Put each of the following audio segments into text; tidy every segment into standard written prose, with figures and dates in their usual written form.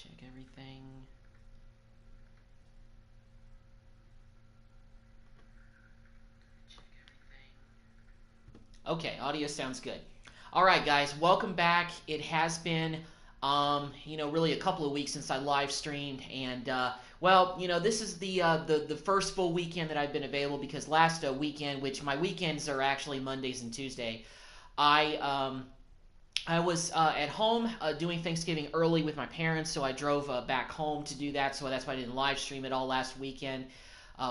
Check everything. Okay, audio sounds good. All right, guys, welcome back. It has been, really a couple of weeks since I live streamed, and this is the first full weekend that I've been available because last weekend, which my weekends are actually Mondays and Tuesday, I I was at home doing Thanksgiving early with my parents, so I drove back home to do that. So that's why I didn't live stream it all last weekend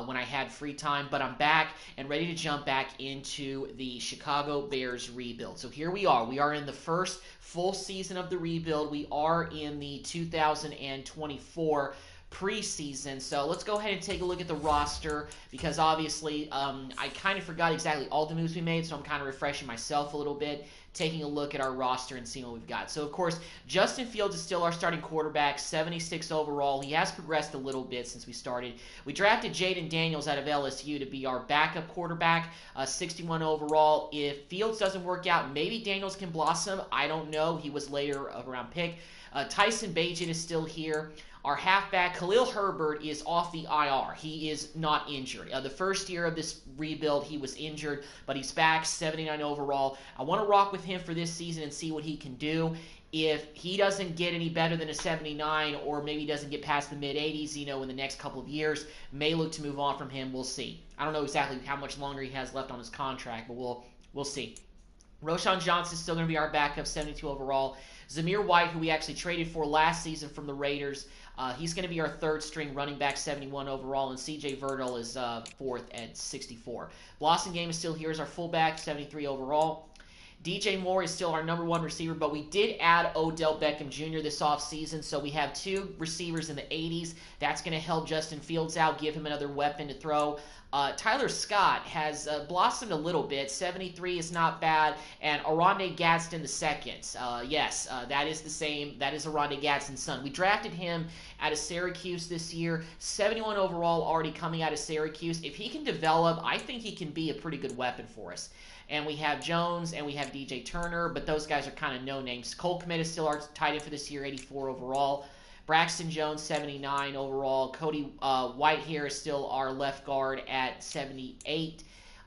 when I had free time. But I'm back and ready to jump back into the Chicago Bears rebuild. So here we are. We are in the first full season of the rebuild. We are in the 2024 preseason. So let's go ahead and take a look at the roster because obviously I kind of forgot exactly all the moves we made, so I'm kind of refreshing myself a little bit, taking a look at our roster and seeing what we've got. So, of course, Justin Fields is still our starting quarterback, 76 overall. He has progressed a little bit since we started. We drafted Jaden Daniels out of LSU to be our backup quarterback, 61 overall. If Fields doesn't work out, maybe Daniels can blossom. I don't know. He was later of a round pick. Tyson Bagent is still here. Our halfback, Khalil Herbert, is off the IR. He is not injured. The first year of this rebuild, he was injured, but he's back, 79 overall. I want to rock with him for this season and see what he can do. If he doesn't get any better than a 79 or maybe doesn't get past the mid-80s, in the next couple of years, may look to move on from him. We'll see. I don't know exactly how much longer he has left on his contract, but we'll see. Roshan Johnson is still going to be our backup, 72 overall. Zamir White, who we actually traded for last season from the Raiders, he's going to be our third string running back, 71 overall, and C.J. Verdell is fourth at 64. Blossom Game is still here as our fullback, 73 overall. DJ Moore is still our number one receiver, but we did add Odell Beckham Jr. this offseason, so we have two receivers in the 80s. That's going to help Justin Fields out, give him another weapon to throw. Tyler Scott has blossomed a little bit. 73 is not bad. And Oronde Gadsden II. Yes, that is the same. That is Oronde Gadsden's son. We drafted him out of Syracuse this year. 71 overall already coming out of Syracuse. If he can develop, I think he can be a pretty good weapon for us. And we have Jones and we have DJ Turner, but those guys are kind of no names. Cole Kmet is still our tight end for this year, 84 overall. Braxton Jones, 79 overall. Cody Whitehair is still our left guard at 78.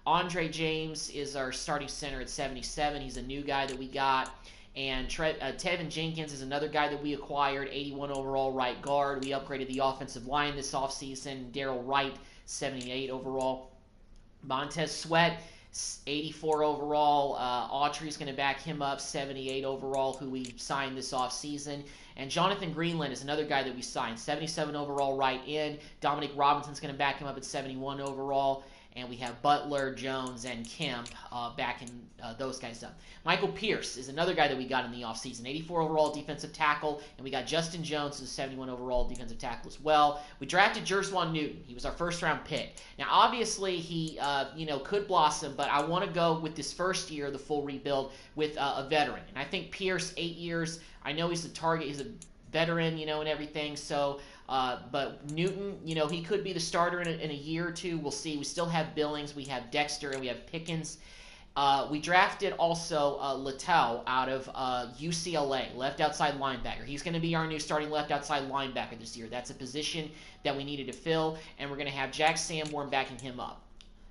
Andre James is our starting center at 77. He's a new guy that we got. And Tevin Jenkins is another guy that we acquired, 81 overall right guard. We upgraded the offensive line this offseason. Darrell Wright, 78 overall. Montez Sweat, 84 overall. Autry's going to back him up, 78 overall, who we signed this offseason. And Jonathan Greenland is another guy that we signed, 77 overall right end. Dominic Robinson's going to back him up at 71 overall. And we have Butler, Jones, and Kemp backing those guys up. Michael Pierce is another guy that we got in the offseason, 84 overall defensive tackle. And we got Justin Jones, who's 71 overall defensive tackle as well. We drafted Jerswan Newton. He was our first-round pick. Now, obviously, he could blossom, but I want to go with this first year, the full rebuild, with a veteran. And I think Pierce, 8 years, I know he's a target. He's a veteran, and everything. So, but Newton, he could be the starter in a year or two. We'll see. We still have Billings. We have Dexter, and we have Pickens. We drafted also Littell out of UCLA, left outside linebacker. He's going to be our new starting left outside linebacker this year. That's a position that we needed to fill, and we're going to have Jack Sanborn backing him up.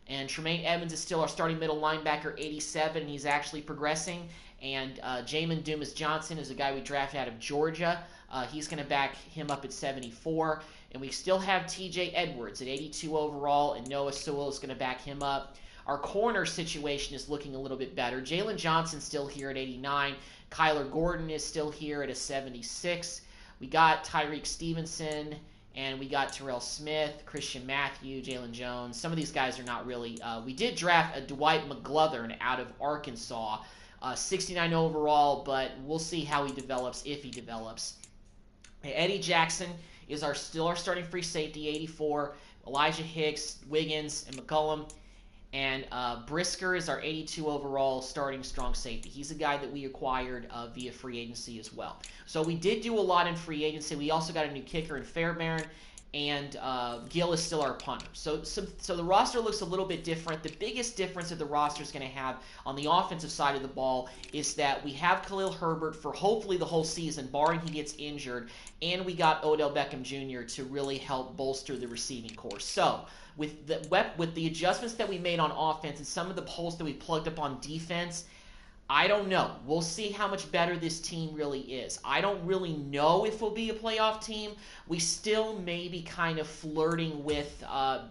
And Tremaine Evans is still our starting middle linebacker, 87, and he's actually progressing. And Jamin Dumas-Johnson is a guy we drafted out of Georgia. He's going to back him up at 74. And we still have T.J. Edwards at 82 overall, and Noah Sewell is going to back him up. Our corner situation is looking a little bit better. Jalen Johnson's still here at 89. Kyler Gordon is still here at a 76. We got Tyreek Stevenson, and we got Terrell Smith, Christian Matthew, Jalen Jones. Some of these guys are not really. We did draft a Dwight McGlothern out of Arkansas, 69 overall, but we'll see how he develops, if he develops. Eddie Jackson is still our starting free safety, 84. Elijah Hicks, Wiggins, and McCullum. And Brisker is our 82 overall starting strong safety. He's a guy that we acquired via free agency as well. So we did do a lot in free agency. We also got a new kicker in Fairbairn. and Gill is still our punter. So the roster looks a little bit different. The biggest difference that the roster is going to have on the offensive side of the ball is that we have Khalil Herbert for hopefully the whole season, barring he gets injured, and we got Odell Beckham Jr. to really help bolster the receiving corps. So with the adjustments that we made on offense and some of the holes that we plugged up on defense, I don't know. We'll see how much better this team really is. I don't really know if we'll be a playoff team. We still may be kind of flirting with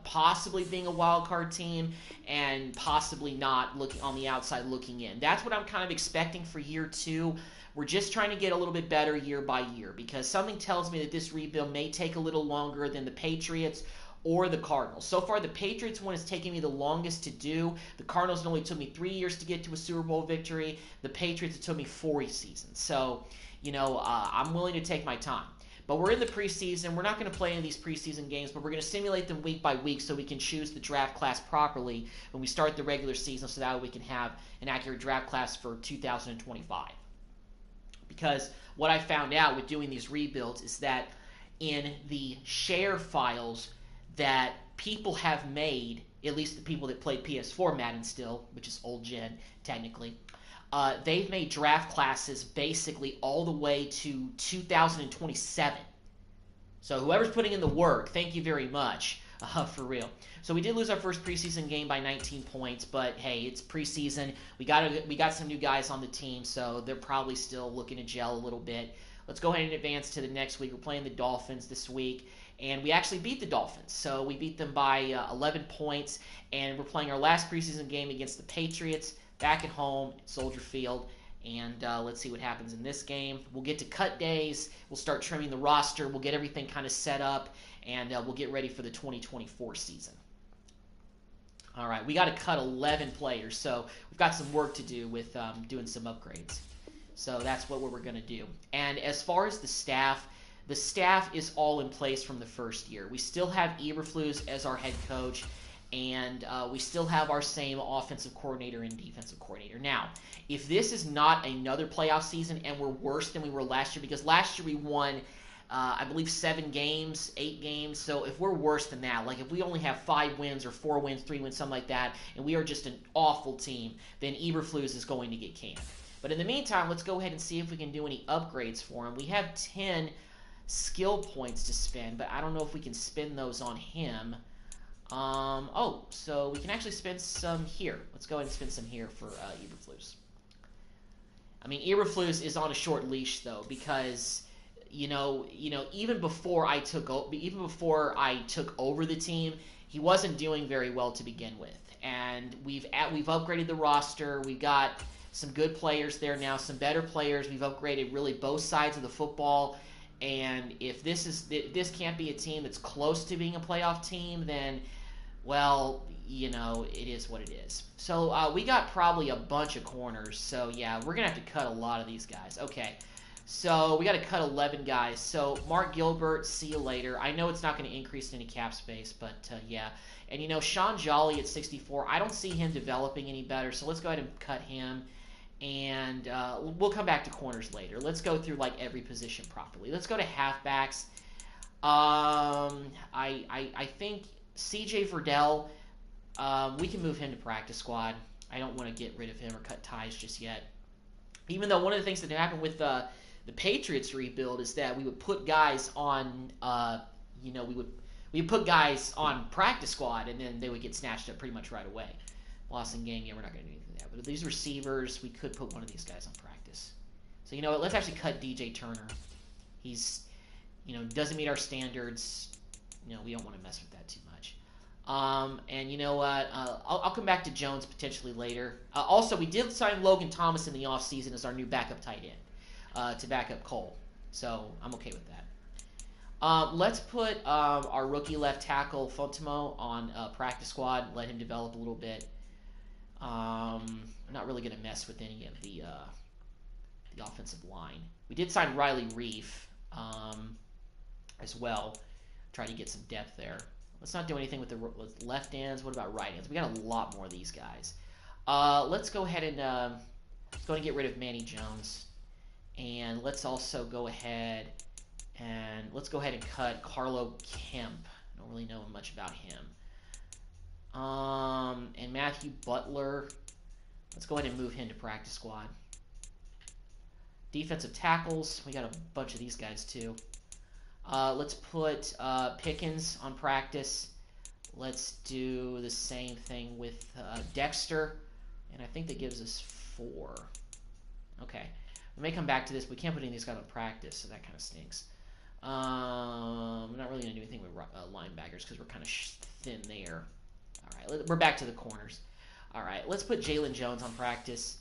possibly being a wild card team and possibly not, looking on the outside looking in. That's what I'm kind of expecting for year 2. We're just trying to get a little bit better year by year because something tells me that this rebuild may take a little longer than the Patriots or the Cardinals. So far, the Patriots one is taking me the longest to do. The Cardinals only took me 3 years to get to a Super Bowl victory. The Patriots, it took me 4 seasons. So, I'm willing to take my time. But we're in the preseason. We're not going to play any of these preseason games, but we're going to simulate them week by week so we can choose the draft class properly when we start the regular season so that we can have an accurate draft class for 2025. Because what I found out with doing these rebuilds is that in the share files that people have made, at least the people that played PS4 Madden still, which is old gen technically, they've made draft classes basically all the way to 2027. So whoever's putting in the work, thank you very much, for real. So we did lose our first preseason game by 19 points, but hey, it's preseason. We got some new guys on the team, so they're probably still looking to gel a little bit. Let's go ahead and advance to the next week. We're playing the Dolphins this week. And we actually beat the Dolphins. So we beat them by 11 points. And we're playing our last preseason game against the Patriots back at home at Soldier Field. And let's see what happens in this game. We'll get to cut days. We'll start trimming the roster. We'll get everything kind of set up. And we'll get ready for the 2024 season. All right, we got to cut 11 players. So we've got some work to do with doing some upgrades. So that's what we're going to do. And as far as the staff is all in place from the first year. We still have Eberflus as our head coach, and we still have our same offensive coordinator and defensive coordinator. Now, if this is not another playoff season and we're worse than we were last year, because last year we won, I believe, 7 games, 8 games. So if we're worse than that, like if we only have 5 wins or 4 wins, 3 wins, something like that, and we are just an awful team, then Eberflus is going to get canned. But in the meantime, let's go ahead and see if we can do any upgrades for him. We have 10 skill points to spend, but I don't know if we can spend those on him. So we can actually spend some here. Let's go ahead and spend some here for Eberflus. I mean, Eberflus is on a short leash though, because even before I took over the team, he wasn't doing very well to begin with, and we've upgraded the roster. We've got some good players there now, some better players. We've upgraded really both sides of the football. And if this can't be a team that's close to being a playoff team, then, well, it is what it is. So we got probably a bunch of corners. So, yeah, we're going to have to cut a lot of these guys. Okay, so we got to cut 11 guys. So Mark Gilbert, see you later. I know it's not going to increase any cap space, but, yeah. And, Sean Jolly at 64, I don't see him developing any better. So let's go ahead and cut him. And we'll come back to corners later. Let's go through like every position properly. Let's go to halfbacks. I think CJ Verdell, we can move him to practice squad. I don't want to get rid of him or cut ties just yet. Even though one of the things that happened with the Patriots rebuild is that we would put guys on, we would put guys on practice squad and then they would get snatched up pretty much right away. Lost in game, yeah, we're not going to do anything. But these receivers, we could put one of these guys on practice. So, you know what? Let's actually cut DJ Turner. He's, doesn't meet our standards. We don't want to mess with that too much. And you know what? I'll come back to Jones potentially later. Also, we did sign Logan Thomas in the offseason as our new backup tight end to back up Cole. So, I'm okay with that. Let's put our rookie left tackle, Fontimo, on practice squad. Let him develop a little bit. I'm not really going to mess with any of the offensive line. We did sign Riley Reef as well. Try to get some depth there. Let's not do anything with the left ends. What about right ends? We got a lot more of these guys. Let's go ahead and get rid of Manny Jones. And let's also go ahead And let's go ahead and cut Carlo Kemp. I don't really know much about him. And Matthew Butler. Let's go ahead and move him to practice squad. Defensive tackles. We got a bunch of these guys too. Let's put Pickens on practice. Let's do the same thing with Dexter. And I think that gives us 4. Okay. We may come back to this, but we can't put any of these guys on practice, so that kind of stinks. We're not really going to do anything with linebackers because we're kind of thin there. All right, we're back to the corners. All right, let's put Jalen Jones on practice,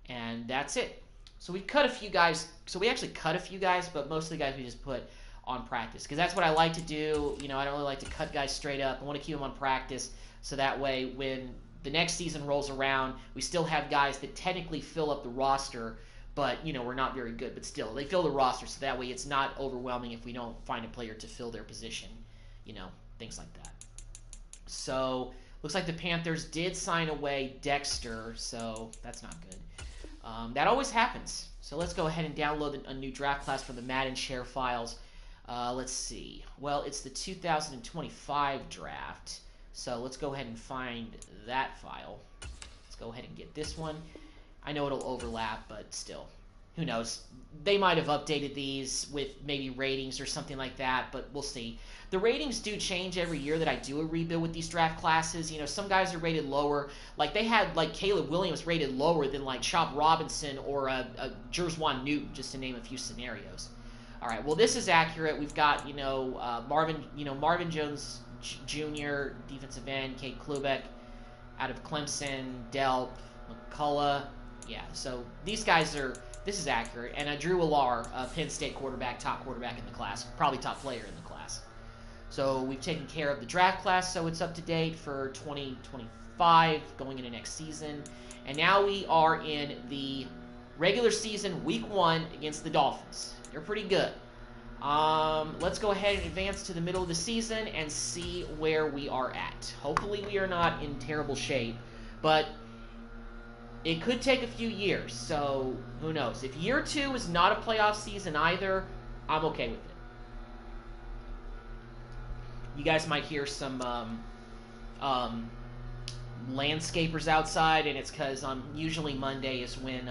and that's it. So we cut a few guys. So we actually cut a few guys, but most of the guys we just put on practice because that's what I like to do. You know, I don't really like to cut guys straight up. I want to keep them on practice so that way when the next season rolls around, we still have guys that technically fill up the roster, but, you know, we're not very good. But still, they fill the roster so that way it's not overwhelming if we don't find a player to fill their position, you know, things like that. So looks like the Panthers did sign away Dexter, so that's not good. That always happens. So let's go ahead and download a new draft class from the Madden share files. Let's see. Well, it's the 2025 draft. So let's go ahead and find that file. Let's go ahead and get this one. I know it'll overlap, but still, who knows? They might have updated these with maybe ratings or something like that, but we'll see. The ratings do change every year that I do a rebuild with these draft classes. You know, some guys are rated lower. Like, they had, like, Caleb Williams rated lower than, like, Chop Robinson or Jerswan Newton, just to name a few scenarios. All right, well, this is accurate. We've got, Marvin Jones Jr., defensive end, Kate Klubeck out of Clemson, Delp, McCullough. Yeah, so these guys are, this is accurate. And Drew Allar, Penn State quarterback, top quarterback in the class, probably top player in the class. So we've taken care of the draft class, so it's up to date for 2025 going into next season. And now we are in the regular season, week 1 against the Dolphins. They're pretty good. Let's go ahead and advance to the middle of the season and see where we are at. Hopefully we are not in terrible shape, but it could take a few years, so who knows. If year 2 is not a playoff season either, I'm okay with it. You guys might hear some landscapers outside, and it's because usually Monday is when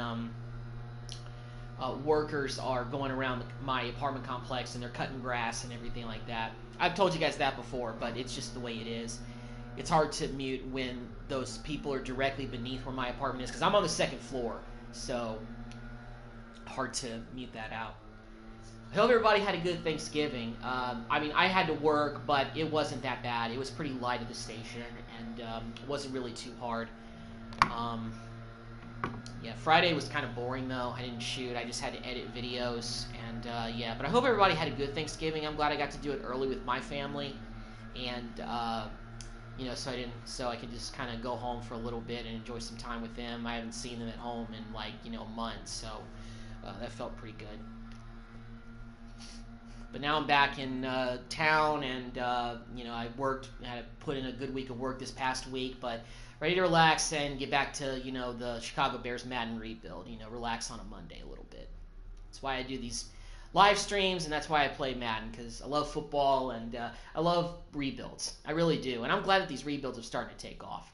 workers are going around my apartment complex and they're cutting grass and everything like that. I've told you guys that before, but it's just the way it is. It's hard to mute when those people are directly beneath where my apartment is because I'm on the 2nd floor, so hard to mute that out. I hope everybody had a good Thanksgiving. I mean, I had to work, but it wasn't that bad. It was pretty light at the station, and it wasn't really too hard. Yeah, Friday was kind of boring, though. I didn't shoot. I just had to edit videos, and yeah. But I hope everybody had a good Thanksgiving. I'm glad I got to do it early with my family, and you know, so I could just kind of go home for a little bit and enjoy some time with them. I haven't seen them at home in, like, you know, months, so that felt pretty good. But now I'm back in town, and you know, I had to put in a good week of work this past week, but ready to relax and get back to, you know, the Chicago Bears Madden rebuild. You know, relax on a Monday a little bit. That's why I do these live streams, and that's why I play Madden, because I love football and I love rebuilds. I really do, and I'm glad that these rebuilds have started to take off.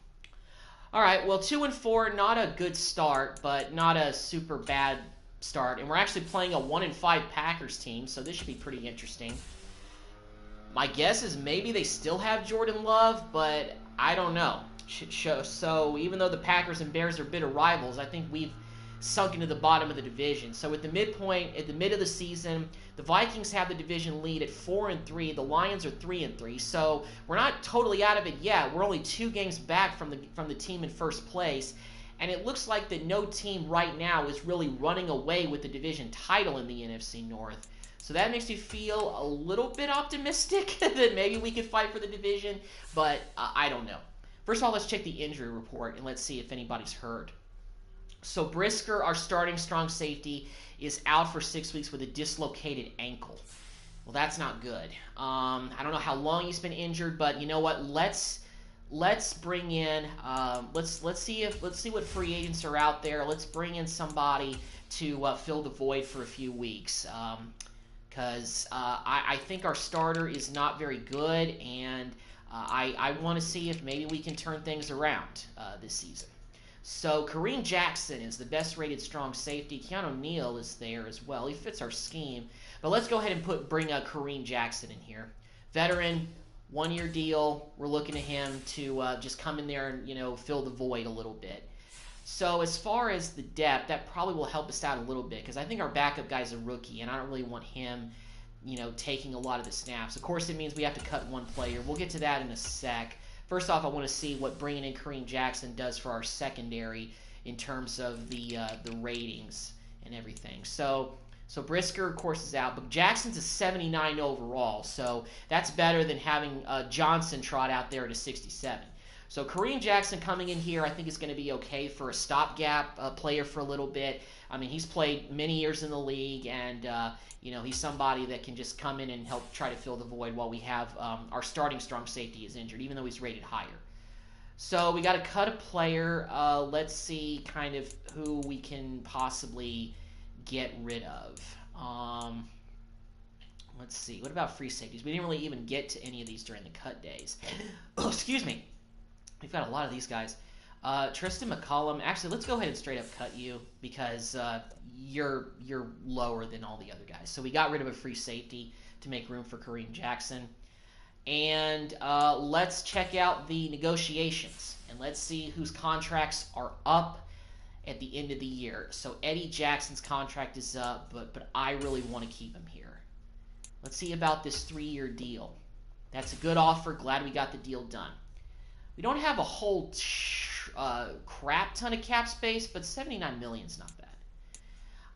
All right, well, 2-4, not a good start, but not a super bad start, and we're actually playing a 1-5 Packers team, so this should be pretty interesting. My guess is maybe they still have Jordan Love, but I don't know. So even though the Packers and Bears are bitter rivals, I think we've sunk into the bottom of the division. So at the midpoint, at the mid of the season, the Vikings have the division lead at 4-3. The Lions are 3-3. So we're not totally out of it yet. We're only 2 games back from the team in first place. And it looks like that no team right now is really running away with the division title in the NFC North. So that makes me feel a little bit optimistic that maybe we could fight for the division, but I don't know. First of all, let's check the injury report, and let's see if anybody's hurt. So Brisker, our starting strong safety, is out for 6 weeks with a dislocated ankle. Well, that's not good. I don't know how long he's been injured, but you know what? Let's bring in. Let's see what free agents are out there. Let's bring in somebody to fill the void for a few weeks. because I think our starter is not very good, and I want to see if maybe we can turn things around this season. So Kareem Jackson is the best rated strong safety. Keanu Neal is there as well. He fits our scheme. But let's go ahead and bring Kareem Jackson in here. Veteran, 1-year deal. We're looking at him to just come in there and fill the void a little bit. So as far as the depth, that probably will help us out a little bit because I think our backup guy's a rookie, and I don't really want him taking a lot of the snaps. Of course, it means we have to cut one player. We'll get to that in a sec. First off, I want to see what bringing in Kareem Jackson does for our secondary in terms of the ratings and everything. So Brisker, of course, is out, but Jackson's a 79 overall, so that's better than having Johnson trot out there at a 67. So Kareem Jackson coming in here, I think is going to be okay for a stopgap player for a little bit. I mean, he's played many years in the league, and he's somebody that can just come in and help try to fill the void while we have our starting strong safety is injured, even though he's rated higher. So we got to cut a player. Let's see kind of who we can possibly get rid of. Let's see. What about free safeties? We didn't really even get to any of these during the cut days. Oh, excuse me. We've got a lot of these guys. Tristan McCollum. Actually, let's go ahead and straight up cut you because you're lower than all the other guys. So we got rid of a free safety to make room for Kareem Jackson. And let's check out the negotiations. And let's see whose contracts are up at the end of the year. So Eddie Jackson's contract is up, but I really want to keep him here. Let's see about this 3-year deal. That's a good offer. Glad we got the deal done. We don't have a whole crap ton of cap space, but $79 million is not bad.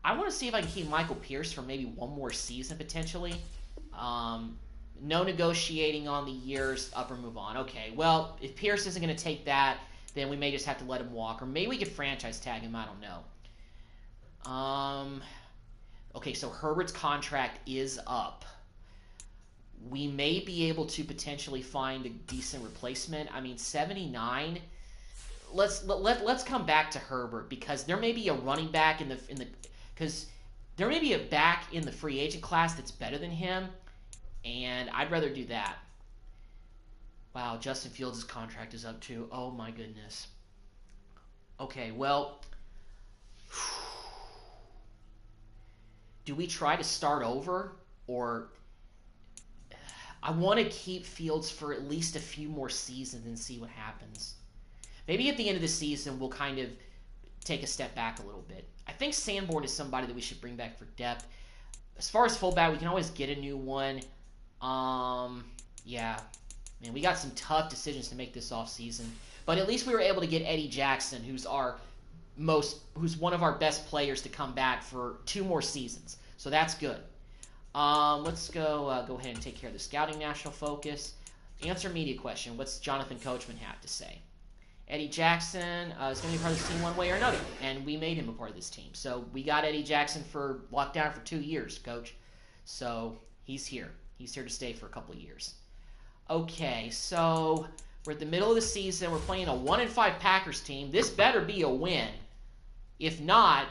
I want to see if I can keep Michael Pierce for maybe one more season potentially. No negotiating on the years, up or move on. Okay, well, if Pierce isn't going to take that, then we may just have to let him walk. Or maybe we could franchise tag him, I don't know. Okay, so Herbert's contract is up. We may be able to potentially find a decent replacement. I mean, 79. Let's come back to Herbert because there may be a running back because there may be a back in the free agent class that's better than him, and I'd rather do that. Wow, Justin Fields' contract is up too. Oh my goodness. Okay, well, do we try to start over or? I want to keep Fields for at least a few more seasons and see what happens. Maybe at the end of the season, we'll kind of take a step back a little bit. I think Sanborn is somebody that we should bring back for depth. As far as fullback, we can always get a new one. Yeah. Man, we got some tough decisions to make this offseason. But at least we were able to get Eddie Jackson, who's one of our best players to come back for 2 more seasons. So that's good. Let's go ahead and take care of the scouting national focus. Answer media question. What's Jonathan Coachman have to say? Eddie Jackson is going to be part of this team one way or another, and we made him a part of this team. So we got Eddie Jackson for locked down for 2 years, Coach. So he's here. He's here to stay for a couple of years. Okay, so we're at the middle of the season. We're playing a 1-5 Packers team. This better be a win. If not,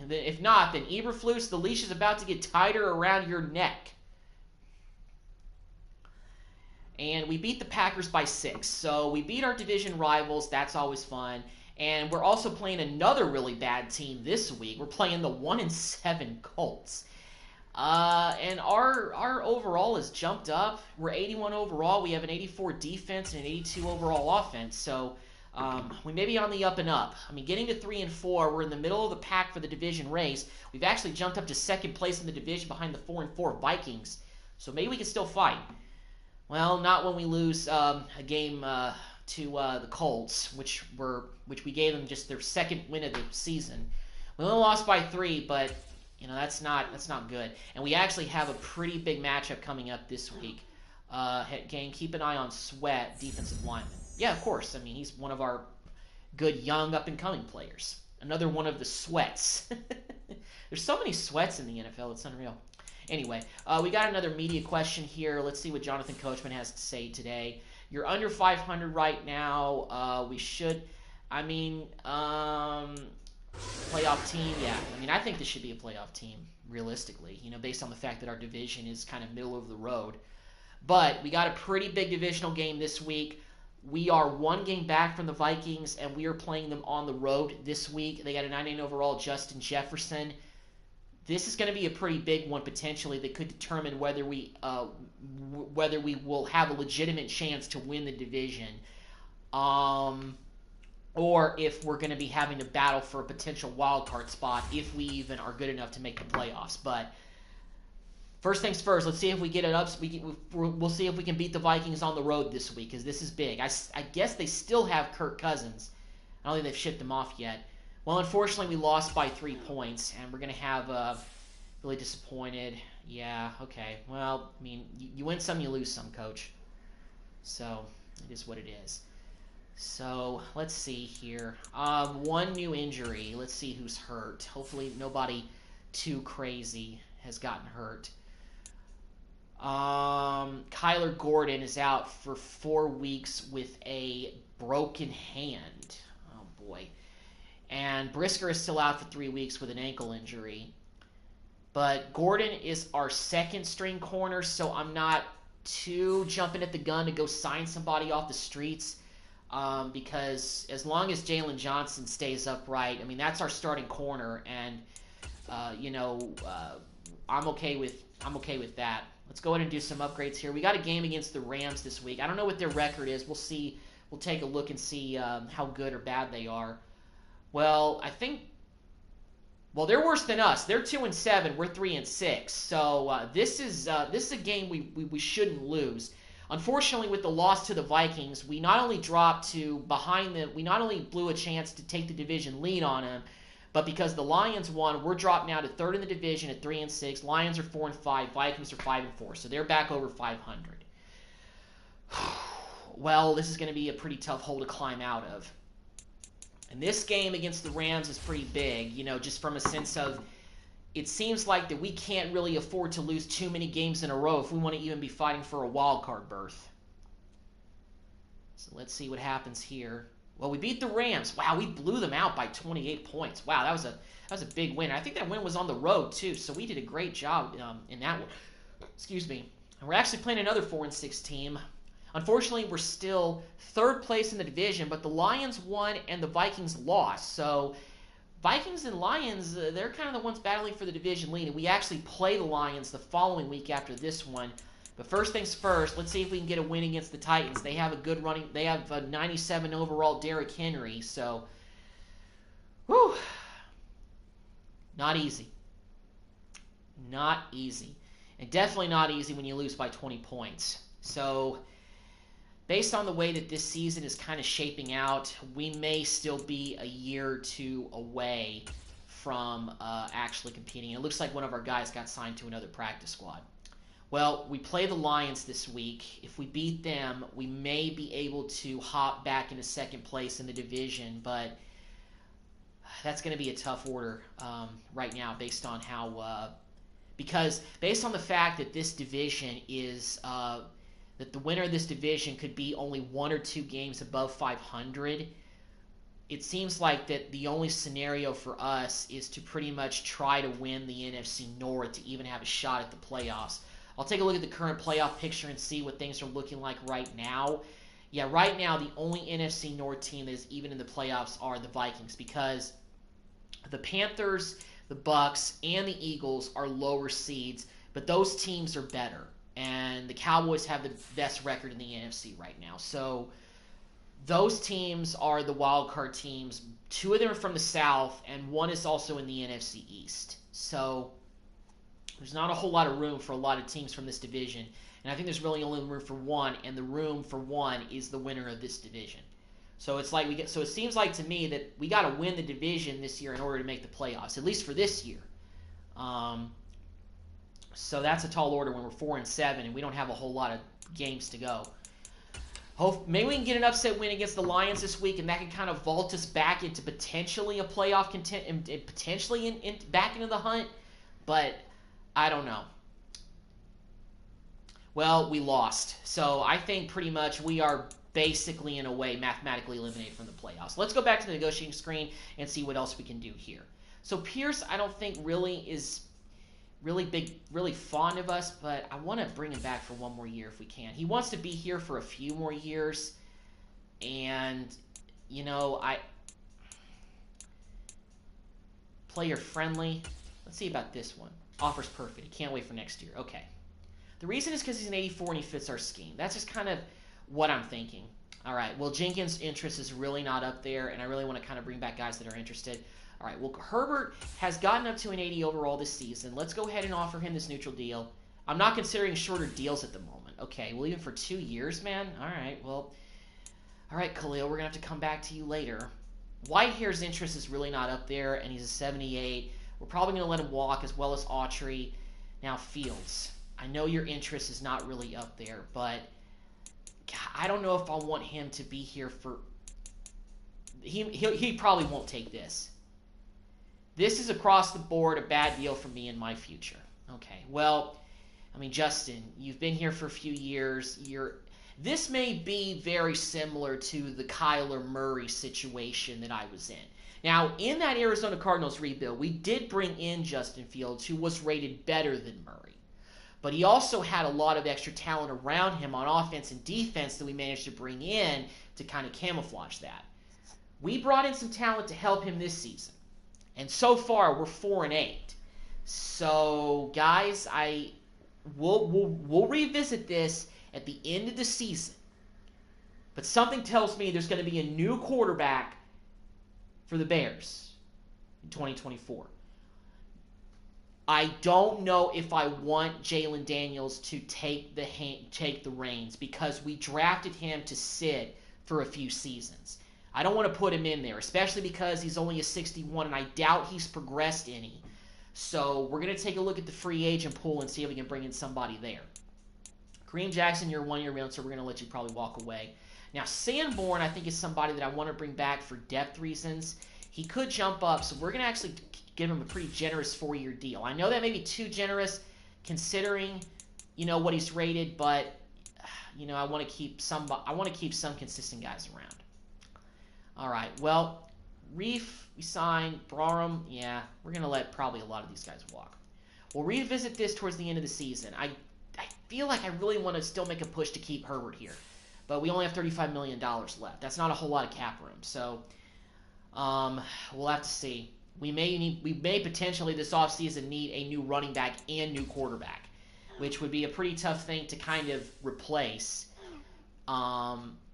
If not, then Eberflus, the leash is about to get tighter around your neck. And we beat the Packers by 6. So we beat our division rivals. That's always fun. And we're also playing another really bad team this week. We're playing the 1-7 Colts. And our overall has jumped up. We're 81 overall. We have an 84 defense and an 82 overall offense. So we may be on the up and up. I mean, getting to 3-4, we're in the middle of the pack for the division race. We've actually jumped up to 2nd place in the division behind the 4-4 Vikings. So maybe we can still fight. Well, not when we lose a game to the Colts, which we gave them just their 2nd win of the season. We only lost by 3, but that's not good. And we actually have a pretty big matchup coming up this week. Gang, keep an eye on Sweat, defensive lineman. Yeah, of course. I mean, he's one of our good young up-and-coming players. Another one of the Sweats. There's so many Sweats in the NFL, it's unreal. Anyway, we got another media question here. Let's see what Jonathan Coachman has to say today. You're under 500 right now. We should, I mean, Playoff team, yeah. I mean, I think this should be a playoff team, realistically, based on the fact that our division is kind of middle of the road. But we got a pretty big divisional game this week. We are one game back from the Vikings, and we are playing them on the road this week. They got a 99 overall Justin Jefferson. This is going to be a pretty big one potentially that could determine whether we will have a legitimate chance to win the division, or if we're going to be having to battle for a potential wild card spot if we even are good enough to make the playoffs. But first things first, let's see if we get it up. We'll see if we can beat the Vikings on the road this week, because this is big. I guess they still have Kirk Cousins. I don't think they've shipped him off yet. Well, unfortunately, we lost by 3 points, and we're going to have really disappointed. Yeah, okay. Well, I mean, you win some, you lose some, coach. So it is what it is. So let's see here. One new injury. Let's see who's hurt. Hopefully nobody too crazy has gotten hurt. Kyler Gordon is out for 4 weeks with a broken hand. Oh boy. And Brisker is still out for 3 weeks with an ankle injury. But Gordon is our second string corner, so I'm not too jumping at the gun to go sign somebody off the streets. Because as long as Jalen Johnson stays upright, I mean, that's our starting corner, and I'm okay with that. Let's go ahead and do some upgrades here. We got a game against the Rams this week. I don't know what their record is. We'll see. We'll take a look and see how good or bad they are. Well, they're worse than us. They're 2-7. We're 3-6. So this is a game we shouldn't lose. Unfortunately, with the loss to the Vikings, we not only dropped to behind them, we not only blew a chance to take the division lead on them, but because the Lions won, we're dropped now to third in the division at 3-6. Lions are 4-5. Vikings are 5-4. So they're back over 500. Well, this is going to be a pretty tough hole to climb out of. And this game against the Rams is pretty big, just from a sense of it seems like that we can't really afford to lose too many games in a row if we want to even be fighting for a wild card berth. So let's see what happens here. Well, we beat the Rams. Wow, we blew them out by 28 points. Wow, that was a big win. I think that win was on the road too, so we did a great job in that one. Excuse me. And we're actually playing another 4-6 team. Unfortunately, we're still third place in the division, but the Lions won and the Vikings lost. So Vikings and Lions, they're kind of the ones battling for the division lead. And we actually play the Lions the following week after this one. But first things first, let's see if we can get a win against the Titans. They have a good running. They have a 97 overall Derrick Henry. So, whew, not easy. Not easy. And definitely not easy when you lose by 20 points. So, based on the way that this season is kind of shaping out, we may still be a year or two away from actually competing. It looks like one of our guys got signed to another practice squad. Well, we play the Lions this week. If we beat them, we may be able to hop back into second place in the division, but that's going to be a tough order right now based on how because based on the fact that this division is that the winner of this division could be only 1 or 2 games above 500, it seems like that the only scenario for us is to pretty much try to win the NFC North to even have a shot at the playoffs. I'll take a look at the current playoff picture and see what things are looking like right now. Yeah, right now the only NFC North team that is even in the playoffs are the Vikings, because the Panthers, the Bucks, and the Eagles are lower seeds, but those teams are better. And the Cowboys have the best record in the NFC right now. So those teams are the wild card teams. 2 of them are from the South, and 1 is also in the NFC East. So there's not a whole lot of room for a lot of teams from this division. And I think there's really only room for 1, and the room for 1 is the winner of this division. So it's like so it seems like to me that we got to win the division this year in order to make the playoffs, at least for this year. So that's a tall order when we're 4-7 and we don't have a whole lot of games to go. Maybe we can get an upset win against the Lions this week, and that can kind of vault us back into potentially a playoff content and potentially back into the hunt. But I don't know. Well, we lost. So I think pretty much we are basically, in a way, mathematically eliminated from the playoffs. Let's go back to the negotiating screen and see what else we can do here. So Pierce, I don't think really is really fond of us, but I want to bring him back for one more year if we can. He wants to be here for a few more years, and, you know, player friendly. Let's see about this one. Offers perfect. He can't wait for next year. Okay. The reason is because he's an 84 and he fits our scheme. That's just kind of what I'm thinking. All right. Well, Jenkins' interest is really not up there, and I really want to kind of bring back guys that are interested. All right. Well, Herbert has gotten up to an 80 overall this season. Let's go ahead and offer him this neutral deal. I'm not considering shorter deals at the moment. Okay. Well, even for 2 years, man. All right. Well, all right, Khalil. We're going to have to come back to you later. Whitehair's interest is really not up there, and he's a 78. We're probably going to let him walk, as well as Autry. Now, Fields. I know your interest is not really up there, but I don't know if I want him to be here for... He probably won't take this. This is across the board a bad deal for me in my future. Okay, well, I mean, Justin, you've been here for a few years. This may be very similar to the Kyler Murray situation that I was in. Now, in that Arizona Cardinals rebuild, we did bring in Justin Fields, who was rated better than Murray. But he also had a lot of extra talent around him on offense and defense that we managed to bring in to kind of camouflage that. We brought in some talent to help him this season. And so far, we're 4-8. So, guys, we'll revisit this at the end of the season. But something tells me there's going to be a new quarterback for the Bears in 2024. I don't know if I want Jalen Daniels to take the reins, because we drafted him to sit for a few seasons. I don't want to put him in there, especially because he's only a 61, and I doubt he's progressed any. So we're going to take a look at the free agent pool and see if we can bring in somebody there. Kareem Jackson, you're 1 year around, so we're going to let you probably walk away. Now, Sanborn, I think, is somebody that I want to bring back for depth reasons. He could jump up, so we're going to actually give him a pretty generous 4-year deal. I know that may be too generous considering, you know, what he's rated, but, you know, I want to keep some consistent guys around. All right, well, Reef, we signed. Barham, yeah, we're going to let probably a lot of these guys walk. We'll revisit this towards the end of the season. I feel like I really want to still make a push to keep Herbert here, but we only have $35 million left. That's not a whole lot of cap room, so we'll have to see. We may potentially this offseason need a new running back and new quarterback, which would be a pretty tough thing to kind of replace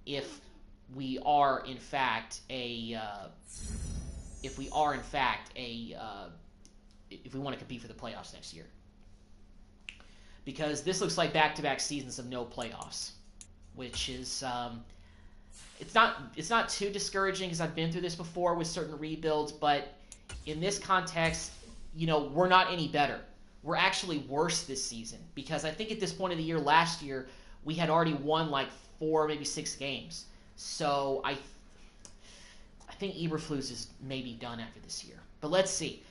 if we are in fact if we want to compete for the playoffs next year. Because this looks like back-to-back seasons of no playoffs, which is it's not too discouraging, because I've been through this before with certain rebuilds, but in this context, you know, we're not any better. We're actually worse this season, because I think at this point of the year last year, we had already won like 4, maybe 6 games. So I think Eberflus is maybe done after this year. But let's see.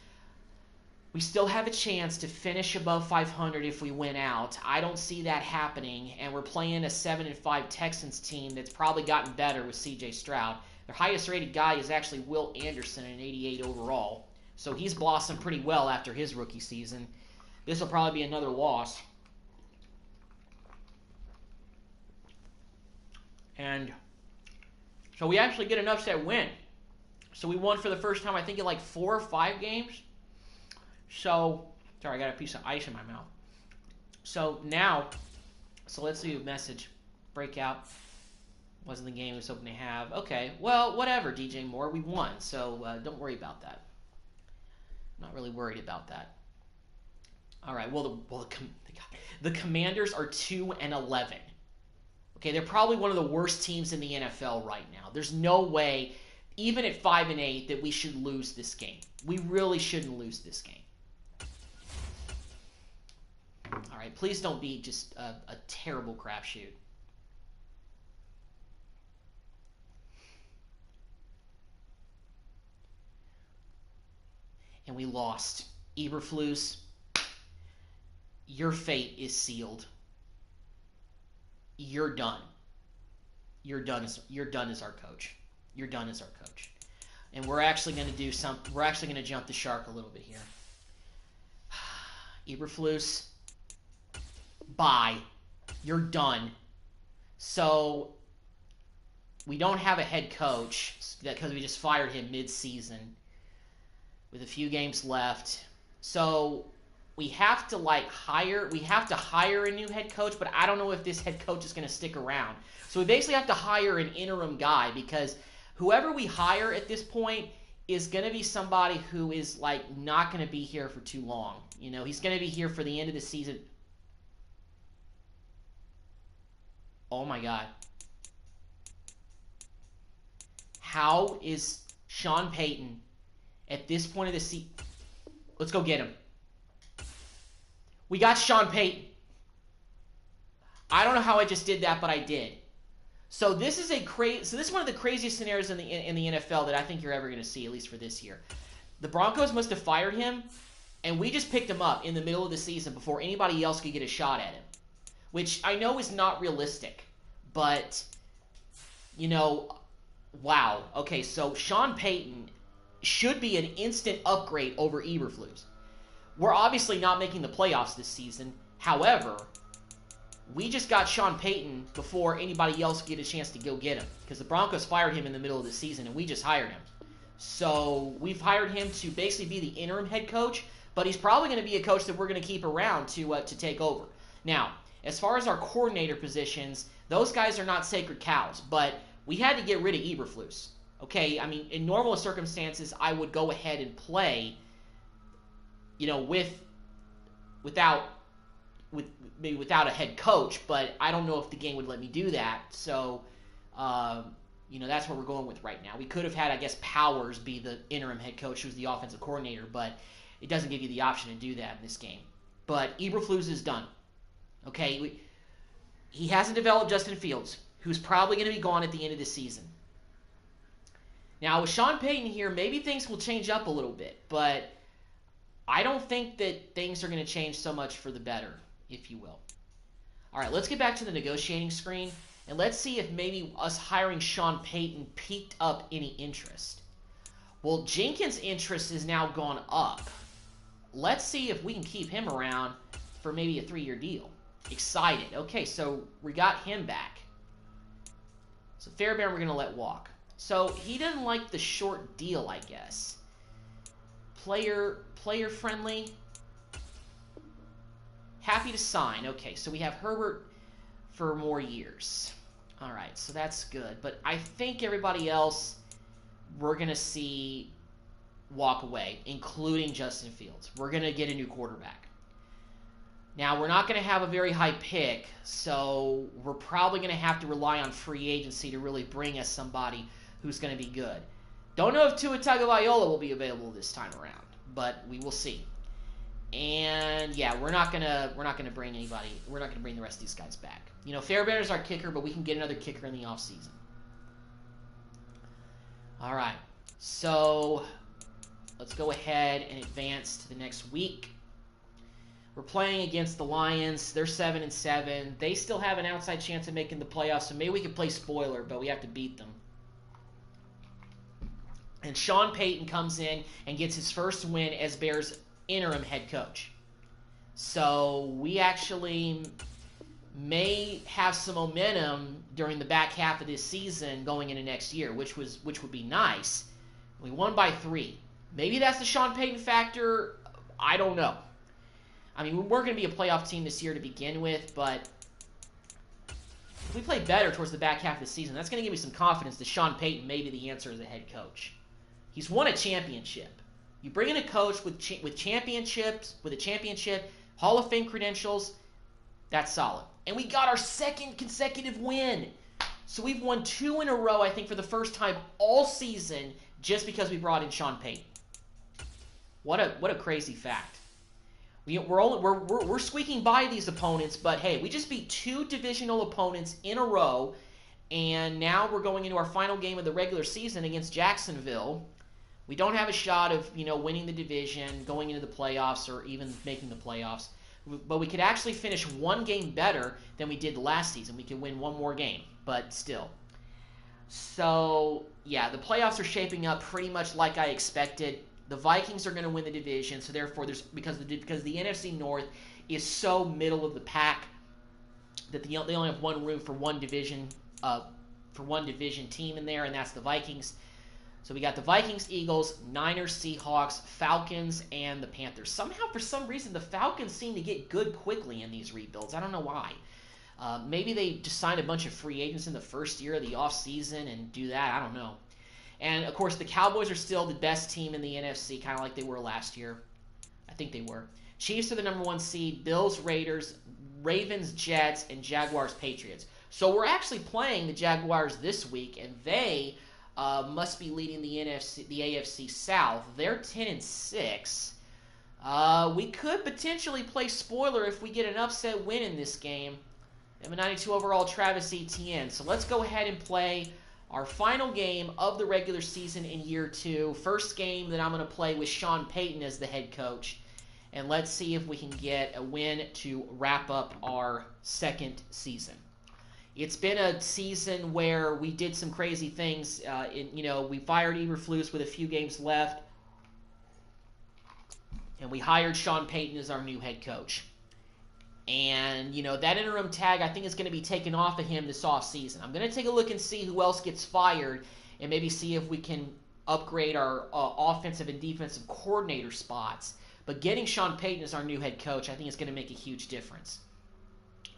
We still have a chance to finish above 500 if we win out. I don't see that happening, and we're playing a 7-5 Texans team that's probably gotten better with C.J. Stroud. Their highest-rated guy is actually Will Anderson, an 88 overall. So he's blossomed pretty well after his rookie season. This will probably be another loss. And so we actually get an upset win. So we won for the first time, I think, in like 4 or 5 games. So, sorry, I got a piece of ice in my mouth. So now, let's do a message. Breakout. Wasn't the game we was hoping to have. Okay, well, whatever, DJ Moore. We won, so don't worry about that. I'm not really worried about that. All right, the Commanders are 2-11. Okay, they're probably one of the worst teams in the NFL right now. There's no way, even at 5-8, that we should lose this game. We really shouldn't lose this game. All right, please don't be just a terrible crapshoot. And we lost. Eberflus, your fate is sealed. You're done. you're done as our coach. You're done as our coach. And we're actually going to do something. We're actually going to jump the shark a little bit here. Eberflus, bye. You're done. So we don't have a head coach because we just fired him mid-season with a few games left. So we have to hire a new head coach, but I don't know if this head coach is going to stick around. So we basically have to hire an interim guy because whoever we hire at this point is going to be somebody who is not going to be here for too long. He's going to be here for the end of the season. Oh my God. How is Sean Payton at this point of the season? Let's go get him. We got Sean Payton. I don't know how I just did that, but I did. So this is one of the craziest scenarios in the NFL that I think you're ever going to see, at least for this year. The Broncos must have fired him, and we just picked him up in the middle of the season before anybody else could get a shot at him, which I know is not realistic, but wow. Okay, so Sean Payton should be an instant upgrade over Eberflus. We're obviously not making the playoffs this season. However, we just got Sean Payton before anybody else could get a chance to go get him because the Broncos fired him in the middle of the season, and we just hired him. So we've hired him to basically be the interim head coach, but he's probably going to be a coach that we're going to keep around to take over. Now, as far as our coordinator positions, those guys are not sacred cows, but we had to get rid of Eberflus. Okay, I mean, in normal circumstances, I would go ahead and play, without a head coach, but I don't know if the game would let me do that. So, that's what we're going with right now. We could have had, I guess, Powers be the interim head coach, who's the offensive coordinator, but it doesn't give you the option to do that in this game. But Eberflus is done. Okay, he hasn't developed Justin Fields, who's probably going to be gone at the end of the season. Now, with Sean Payton here, maybe things will change up a little bit, but I don't think that things are going to change so much for the better, if you will. All right, let's get back to the negotiating screen, and let's see if maybe us hiring Sean Payton piqued up any interest. Well, Jenkins' interest has now gone up. Let's see if we can keep him around for maybe a 3-year deal. Excited. Okay, so we got him back. So Fairbairn we're going to let walk. So he didn't like the short deal, I guess. Player friendly. Happy to sign. Okay, so we have Herbert for more years. All right, so that's good. But I think everybody else we're going to see walk away, including Justin Fields. We're going to get a new quarterback. Now, we're not going to have a very high pick, so we're probably going to have to rely on free agency to really bring us somebody who's going to be good. Don't know if Tua Tagovailoa will be available this time around, but we will see. And yeah, we're not gonna bring anybody. We're not gonna bring the rest of these guys back. Fairbairn is our kicker, but we can get another kicker in the offseason. All right, so let's go ahead and advance to the next week. We're playing against the Lions. They're 7-7. They still have an outside chance of making the playoffs, so maybe we can play spoiler, but we have to beat them. And Sean Payton comes in and gets his first win as Bears interim head coach. So we actually may have some momentum during the back half of this season going into next year, which would be nice. We won by 3. Maybe that's the Sean Payton factor. I don't know. I mean, we're going to be a playoff team this year to begin with, but if we play better towards the back half of the season, that's going to give me some confidence that Sean Payton may be the answer as a head coach. He's won a championship. You bring in a coach with championships, with a championship, Hall of Fame credentials, that's solid. And we got our second consecutive win. So we've won 2 in a row, I think, for the first time all season, just because we brought in Sean Payton. What a crazy fact. We're squeaking by these opponents, but hey, we just beat 2 divisional opponents in a row, and now we're going into our final game of the regular season against Jacksonville. We don't have a shot of, winning the division, going into the playoffs, or even making the playoffs. But we could actually finish 1 game better than we did last season. We could win 1 more game, but still. So, yeah, the playoffs are shaping up pretty much like I expected. The Vikings are going to win the division, so therefore, because the NFC North is so middle of the pack that they only have one room for one division team in there, and that's the Vikings. So we got the Vikings, Eagles, Niners, Seahawks, Falcons, and the Panthers. Somehow, for some reason, the Falcons seem to get good quickly in these rebuilds. I don't know why. Maybe they just signed a bunch of free agents in the first year of the offseason and do that. I don't know. And, of course, the Cowboys are still the best team in the NFC, kind of like they were last year. I think they were. Chiefs are the number 1 seed. Bills, Raiders, Ravens, Jets, and Jaguars, Patriots. So we're actually playing the Jaguars this week, and they must be leading the AFC South. They're 10-6. We could potentially play spoiler if we get an upset win in this game. Number 92 overall, Travis Etienne. So let's go ahead and play our final game of the regular season in year 2. First game that I'm going to play with Sean Payton as the head coach. And let's see if we can get a win to wrap up our second season. It's been a season where we did some crazy things. We fired Eberflus with a few games left. And we hired Sean Payton as our new head coach. And, that interim tag, I think, is going to be taken off of him this offseason. I'm going to take a look and see who else gets fired and maybe see if we can upgrade our offensive and defensive coordinator spots. But getting Sean Payton as our new head coach, I think, is going to make a huge difference.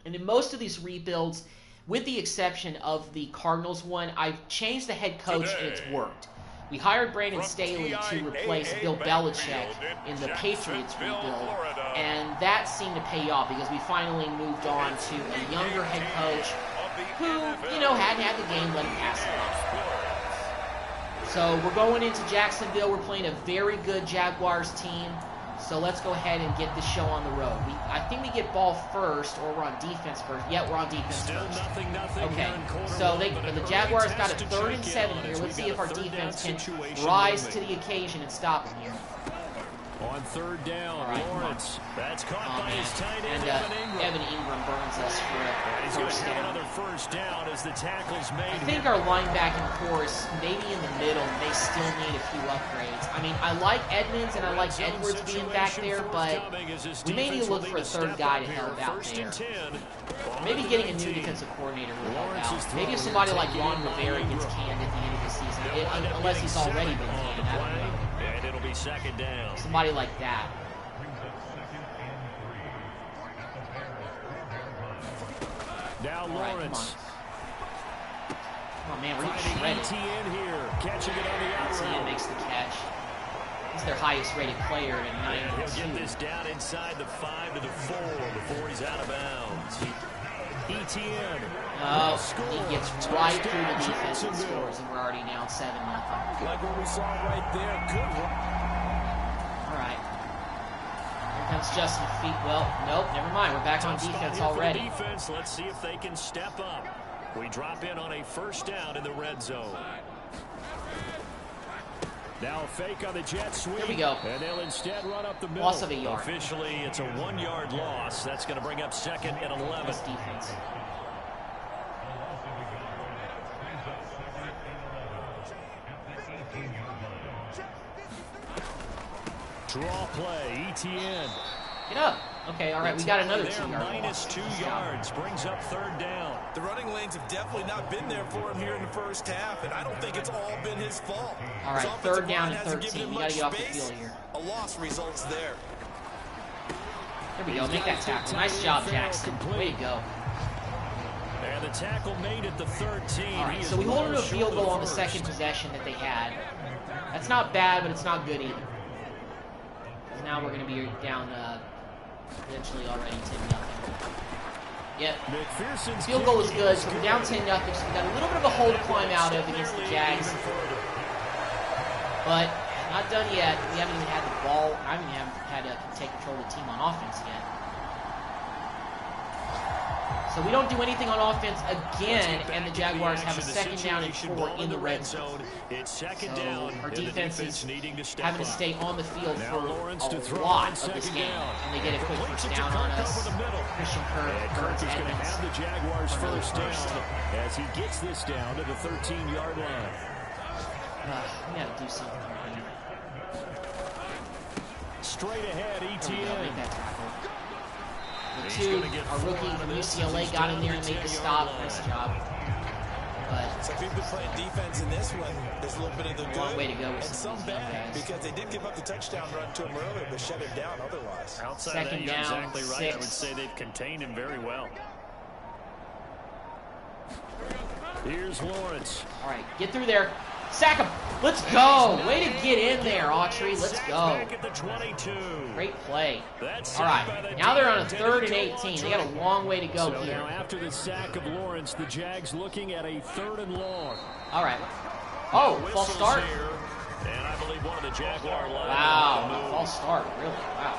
And in most of these rebuilds, with the exception of the Cardinals one, I've changed the head coach and it's worked. We hired Brandon Staley to replace Bill Belichick in the Patriots rebuild, and that seemed to pay off because we finally moved on to a younger head coach who, hadn't had the game, let him pass it off. So we're going into Jacksonville. We're playing a very good Jaguars team. So let's go ahead and get this show on the road. I think we get ball first, or we're on defense first. Yeah, we're on defense first. Okay, so the Jaguars got a 3rd and 7 here. Let's see if our defense can rise to the occasion and stop them here. On 3rd down, right, Lawrence. That's caught by his tight end, and Evan Ingram burns us for a first down. Another first down as the tackle's made. I think our linebacking core is maybe in the middle. They still need a few upgrades. I mean, I like Edmonds and I like Edwards being back there, but we may need to look for a 3rd guy to help out there. Maybe getting a new defensive coordinator will help out. Maybe if somebody like Ron Rivera gets canned at the end of the season, unless he's already been canned. I don't know. And it'll be 2nd down. Somebody like that. Now Lawrence. Oh man, we're getting shredded. Etienne here, catching it on the outside. Etienne makes the catch. He's their highest rated player in 92. He'll get this down inside the 5 to the 4 before he's out of bounds. Etienne. Oh, he gets right through the defense and scores, and we're already down 7-0. Like what we saw right there. Good one. All right. Here comes Justin Feet. Well, nope, never mind. We're back on defense already. Defense. Let's see if they can step up. We drop in on a 1st down in the red zone. Now a fake on the jet sweep. Here we go. And they'll instead run up the middle. Loss of a yard. Officially, it's a 1-yard loss. That's going to bring up 2nd and 11. Nice defense. Draw play, Etienne. Get up. Okay, all right, we got another 2-yard minus 2 yards, brings up 3rd down. The running lanes have definitely not been there for him here in the first half, and I don't think it's all been his fault. All right, 3rd down and 13. We got to get off the field here. A loss results there. There we go. Make that tackle. Nice job, Jackson. Way to go. And the tackle made at the 13. All right, so we hold it to a field goal on the 2nd possession that they had. That's not bad, but it's not good either. Now we're going to be down eventually already 10-0. Yep. Field goal is good, so we're down 10-0. So we got a little bit of a hole to climb out of against the Jags. But not done yet. We haven't even had the ball. I haven't even had to take control of the team on offense yet. So we don't do anything on offense again, and the Jaguars have a 2nd down and 4 in the red zone. It's second So down. our defense is needing to step having to up. stay on the field Now for Lawrence to a throw lot on of this second game. down. And they get a quick Completes first it to down Kirk on us. over the middle. Christian Kirk, And Kirk Burns is going to Edmonds. have the Jaguars for another first down as he gets this down to the 13-yard line. We got to do something here. Straight ahead, There we go, make ETN. that tackle. The He's two, gonna get our rookie four out from of this UCLA as he's got down in there to and the made the 10-yard stop. line. Nice job. But So if you've been playing defense in this one, there's a little bit of the long good way to go with and some some of these young bad, guys. because they did give up the touchdown run to him earlier, but shut him down otherwise. Outside Second of that, you're down, exactly right. I would 6. say they've contained him very well. Here's Lawrence. all right, get through there. Sack him. Let's go. Way to get in there, Autry. Let's go. Back at the 22. Great play. That's All right, now they're on a 3rd and 18. They got a long way to go So here. now after the sack of Lawrence, the Jags looking at a 3rd and long. All right. Oh, false Whistles start. here, and I believe one of the Jaguar line. Wow, false start. Really? Wow.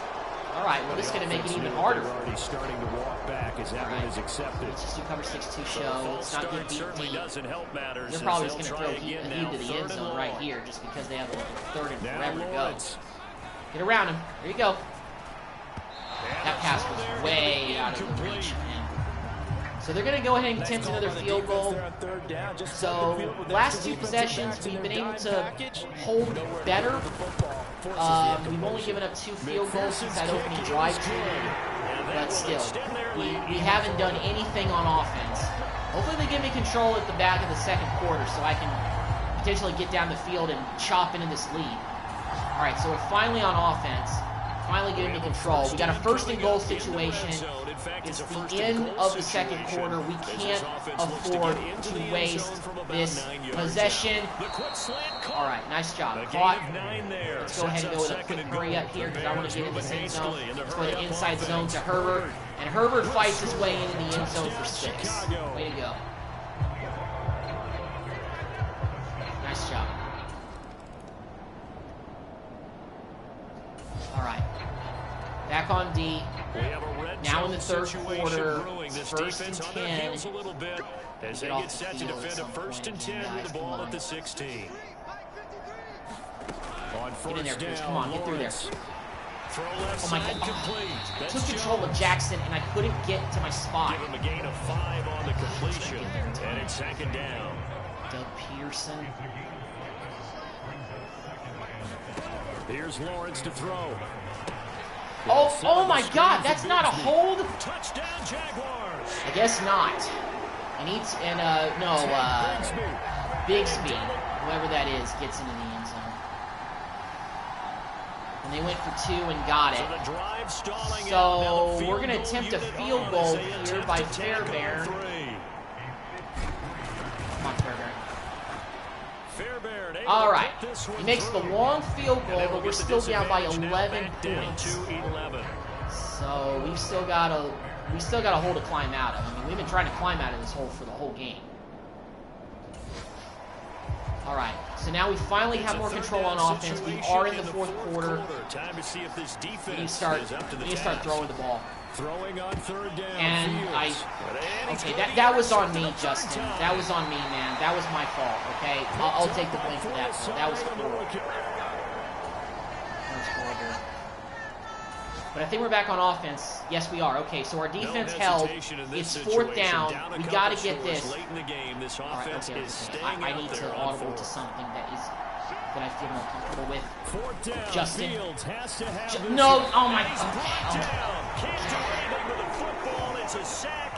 All right, well, this is going to make it even harder. They're already starting to walk back as that All one right. is accepted. Let's just do cover 6-2 So show. false Let's not start get beat certainly deep. doesn't help matters. They're as probably they'll just going try to throw again a heave now, to the 3rd end and zone right long. here just because they have a 3rd and Now forever to go. Lawrence. Get around him. There you go. And That a pass throw there, was way gonna be out of the incomplete. reach, man. So they're going to go ahead and attempt another field goal. So last 2 possessions, we've been able to hold better. We've only given up 2 field goals since that opening drive. But still, we haven't done anything on offense. Hopefully they give me control at the back of the 2nd quarter so I can potentially get down the field and chop into this lead. All right, so we're finally on offense. Finally giving me control. We got a 1st and goal situation. It's the end of the 2nd quarter. We can't afford to waste this possession. All right, nice job. Caught. Let's go ahead and go with a quick hurry up here because I want to get in this end zone. Let's go to the inside zone to Herbert. And Herbert fights his way into the end zone for 6. Way to go. Nice job. All right. Back on D. Now in the 3rd quarter, it's 1st and 10. A little bit as they get set to defend a 1st and 10 with the ball at the 16. Get in there, Chris. Come on, get through there. Oh my God. I took control of Jackson, and I couldn't get to my spot. Give him a gain of 5 on the completion, and it's 2nd down. Doug Peterson. Here's Lawrence to throw. Oh my God, that's not a hold? Touchdown, Jaguars. I guess not. And Bigsby, whoever that is, gets into the end zone. And they went for 2 and got it. So the drive stalling So out. Now the we're field going to goal attempt a unit field on goal as they here attempt by to tack on Fairbairn. 3. Come on, Fairbairn. Fairbairn able All to right. put this one He makes the through. long field And goal, they will but we're get the still down by disadvantage now 11 back down points. to 11. So we've still got a hole to climb out of. I mean, we've been trying to climb out of this hole for the whole game. All right, so now we finally have more control on offense. We are in the 4th quarter. Time to see if this We need to defense start, is up to the start task. throwing the ball. Throwing on 3rd down. And Fields. okay, that was on me, Justin. That was on me, man. That was my fault. Okay, I'll take the blame for that. That was horrible. That was horrible. But I think we're back on offense. Yes, we are. Okay, so our defense held. It's 4th down. We got to get this. Late in the game, this All right, offense okay. is staying I out need there to on audible 4th. to something that I feel more comfortable with. 4th down. Justin. Fields has to have this No, one. oh my He's God. brought down. Can't do anything with a football. It's a sack.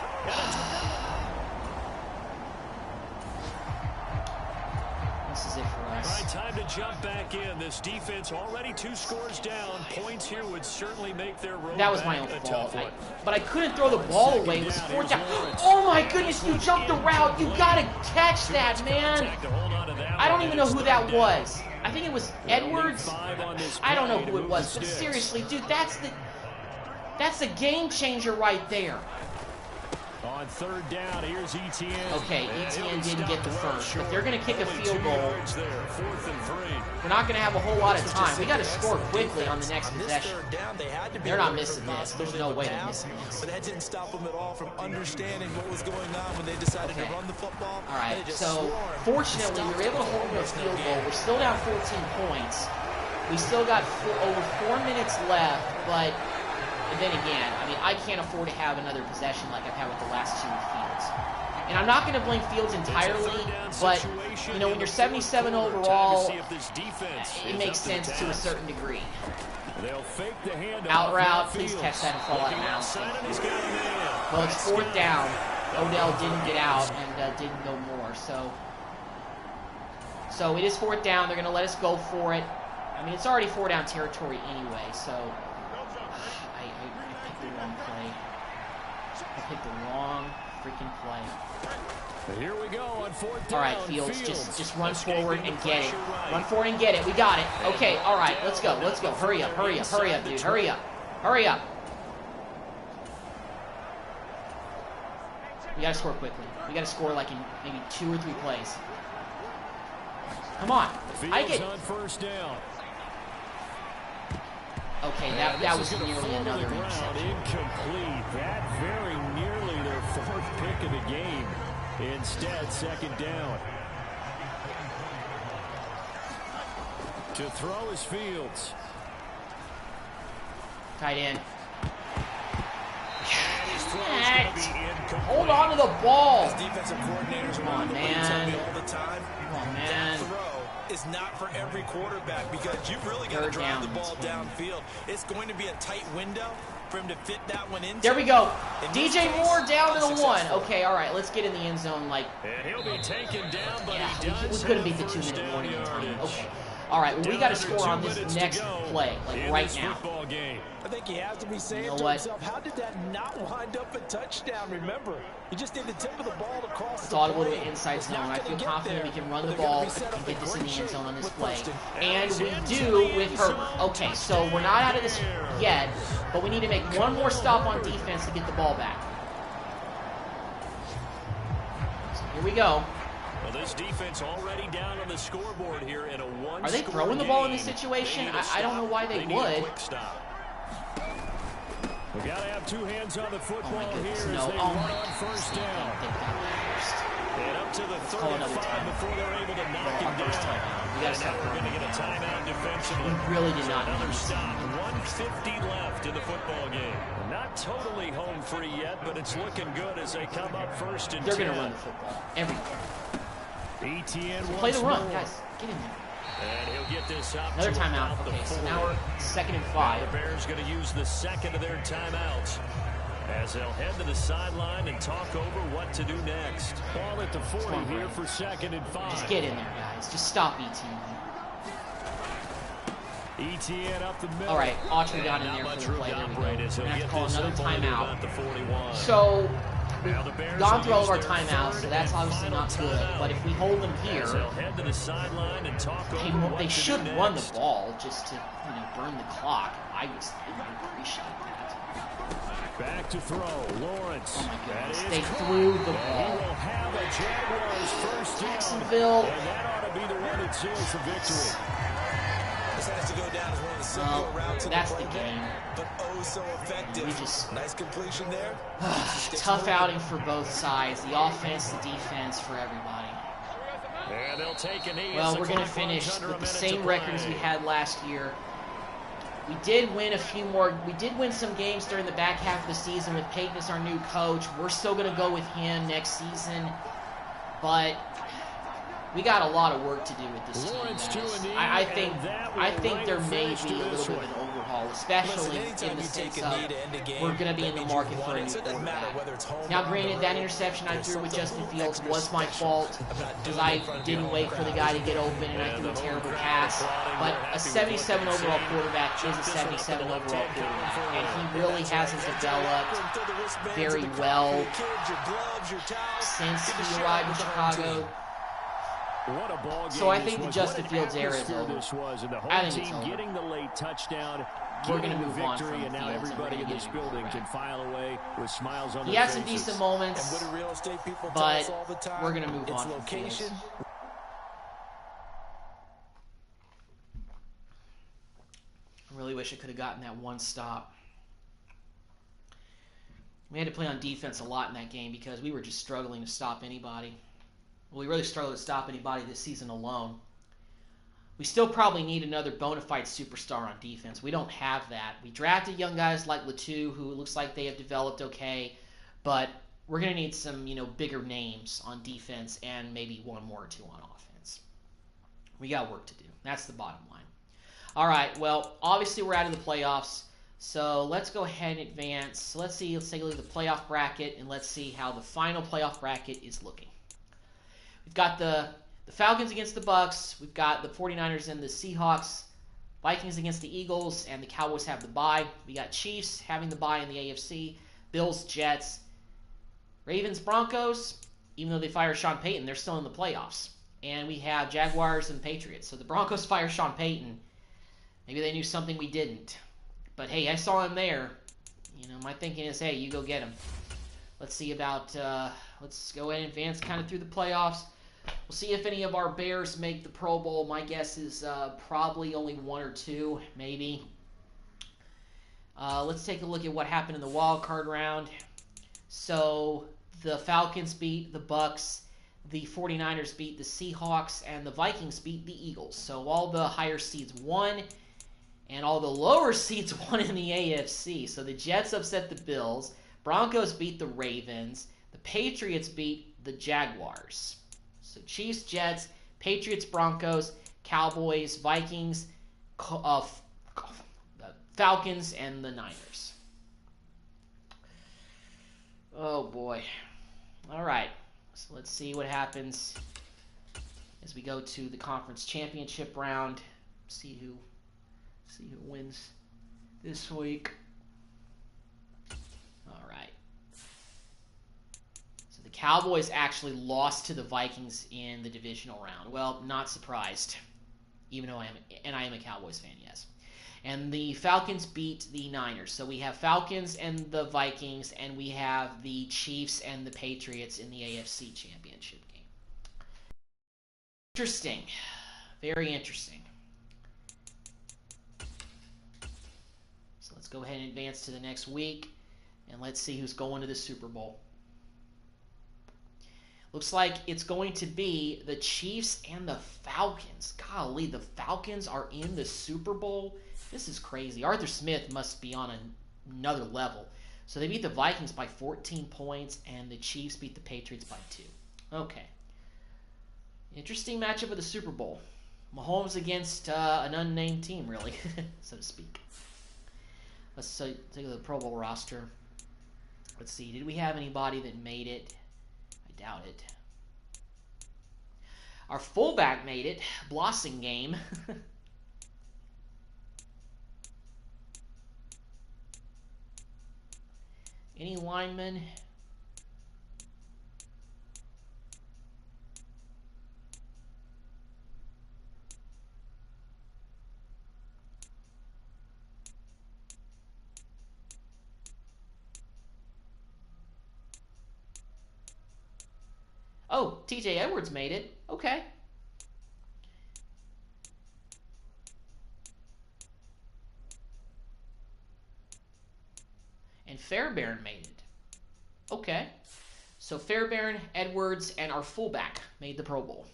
And This is it for all us. right, time to jump back in. This defense already 2 scores down. Points here would certainly make their road That was my back own a fault. tough one. But I couldn't throw the ball away. It was 4th down. Oh my goodness, you jumped the route. You got to catch that, man. To hold on to that I don't one, even and know it's who 3rd that down. was. I think it was Edwards. 5 on this I don't know play to who it move was, the but sticks. seriously, dude, that's the game changer right there. On third down, here's ETN. Okay, ETN didn't get the first. But they're going to kick a field goal. We're not going to have a whole lot of time. We got to score quickly on the next possession. They're not missing this. There's no way they're missing this. But that didn't stop them at all from understanding what was going on when they decided to run the football. All right, so fortunately, we were able to hold a field goal. We're still down 14 points. We still got over 4 minutes left, but then again, I mean, I can't afford to have another possession like I've had with the last two Fields. And I'm not going to blame Fields entirely, but, you know, when you're 77 overall, it makes sense to a certain degree. Out route, please catch that and fall out of bounds. Well, it's fourth down. Odell didn't get out and didn't go more, so it is fourth down. They're going to let us go for it. I mean, it's already 4 down territory anyway, so I picked the wrong play. I picked the wrong freaking play. Here we go on fourth down. All right, Fields, just run forward and get it. Run forward and get it. We got it. Okay, all right, let's go. Let's go. Hurry up, hurry up, hurry up, dude. Hurry up. Hurry up. We got to score quickly. We got to score like in maybe 2 or 3 plays. Come on. I get on first down. Okay, that was nearly another interception. Incomplete. That very nearly their 4th pick of the game. Instead, second down. To throw is Fields. Tight end. Hold on to the ball. Defensive coordinators Come on, man. all the time. Come on, man. That throw is not for every quarterback because you've really got to drive the ball downfield. It's going to be a tight window for him to fit that one in. There we go. DJ Moore down to the 1. Okay, all right, let's get in the end zone. Like, and he'll be taken down, but yeah, we couldn't beat the 2-minute warning in time. Okay. All right, well, we got to score on this next play, like right now. I think he has to be saying to himself, how did that not wind up a touchdown? Remember, he just did the tip of the ball across the thought a little bit inside zone. I feel confident we can run the ball and get this in the end zone on this play. And we do with Herbert. Okay, so we're not out of this yet, but we need to make one more stop on defense to get the ball back. So here we go. Well, this defense already down on the scoreboard here in a one. Are they throwing the ball in this situation? I don't know why they would. We got to have 2 hands on the football here as no. they run on first down. And up to the 35 before they're able to knock him down. We got to stop. We're going to get a timeout defensively. We really did not. Another stop. 150 left in the football game. Not totally home free yet, but it's looking good as they come up first and 10. They're going to run the football. Everything. ETN play the run, guys. Get in there. And he'll get this up. Another timeout. Okay, so now we're 2nd and 5. The Bears going to use the second of their timeouts as they'll head to the sideline and talk over what to do next. Ball at the 40 here for 2nd and 5. Just get in there, guys. Just stop ETN. ETN up the middle. All right, Autry got in there for the play. There we go. We're going to have to call another timeout. So we've gone through all of our timeouts, so that's obviously not good. But if we hold them here, they should run the ball just to, you know, burn the clock. I would appreciate that. Back to throw, Lawrence. Oh my goodness, they threw the ball. Jacksonville. And that ought to be the one that seals the victory. This has to go down as one of the simpler routes in that's the the game. But oh so effective. We just nice completion there. Tough outing for both sides, the offense, the defense, for everybody. And they'll take a knee. Well, we're going to finish with the same record as we had last year. We did win a few more. We did win some games during the back half of the season with Peyton as our new coach. We're still going to go with him next season, but we got a lot of work to do with this team, guys. I think there may be a little bit of an overhaul, especially in the sense of we're going to be in the market for a new quarterback. Now, granted, that interception I threw with Justin Fields was my fault because I didn't wait for the guy to get open and I threw a terrible pass. But a 77 overall quarterback is a 77 overall quarterback, and he really hasn't developed very well since he arrived in Chicago. What a ball game. So I think the Justin Fields era is over. This was, and the I home think it's team over. getting the late touchdown we're going to move on from victory, and now everybody in this building can file away with smiles on their faces. He has some decent moments, and what do real estate people tell but us all the time? we're going to move on from location. I really wish I could have gotten that one stop. We had to play on defense a lot in that game because we were just struggling to stop anybody. Well, we really struggled to stop anybody this season alone. We still probably need another bona fide superstar on defense. We don't have that. We drafted young guys like Latu, who looks like they have developed okay, but we're going to need some, bigger names on defense and maybe one more or two on offense. We got work to do. That's the bottom line. All right, well, obviously we're out of the playoffs, so let's go ahead and advance. Let's take a look at the playoff bracket, and let's see how the final playoff bracket is looking. We've got the Falcons against the Bucks. We've got the 49ers and the Seahawks. Vikings against the Eagles, and the Cowboys have the bye. We got Chiefs having the bye in the AFC. Bills, Jets. Ravens, Broncos. Even though they fired Sean Payton, they're still in the playoffs. And we have Jaguars and Patriots. So the Broncos fire Sean Payton. Maybe they knew something we didn't. But hey, I saw him there. My thinking is, hey, you go get him. Let's see about, let's go ahead and advance kind of through the playoffs. We'll see if any of our Bears make the Pro Bowl. My guess is probably only one or two, maybe. Let's take a look at what happened in the wild card round. So the Falcons beat the Bucks, the 49ers beat the Seahawks, and the Vikings beat the Eagles. So all the higher seeds won, and all the lower seeds won in the AFC. So the Jets upset the Bills, Broncos beat the Ravens, the Patriots beat the Jaguars. So Chiefs, Jets, Patriots, Broncos, Cowboys, Vikings, Falcons, and the Niners. Oh boy. All right. So let's see what happens as we go to the conference championship round. See who wins this week. All right. So the Cowboys actually lost to the Vikings in the divisional round. Well, not surprised, even though I am a Cowboys fan, yes. And the Falcons beat the Niners. So we have Falcons and the Vikings, and we have the Chiefs and the Patriots in the AFC Championship game. Interesting. Very interesting. So let's go ahead and advance to the next week, and let's see who's going to the Super Bowl. Looks like it's going to be the Chiefs and the Falcons. Golly, the Falcons are in the Super Bowl? This is crazy. Arthur Smith must be on another level. So they beat the Vikings by 14 points, and the Chiefs beat the Patriots by 2. Okay. Interesting matchup of the Super Bowl. Mahomes against an unnamed team, really, so to speak. Let's take a look at the Pro Bowl roster. Let's see. Did we have anybody that made it? I doubt it. Our fullback made it. Blossing game. Any linemen? Oh, TJ Edwards made it. Okay. And Fairbairn made it. Okay. So Fairbairn, Edwards, and our fullback made the Pro Bowl.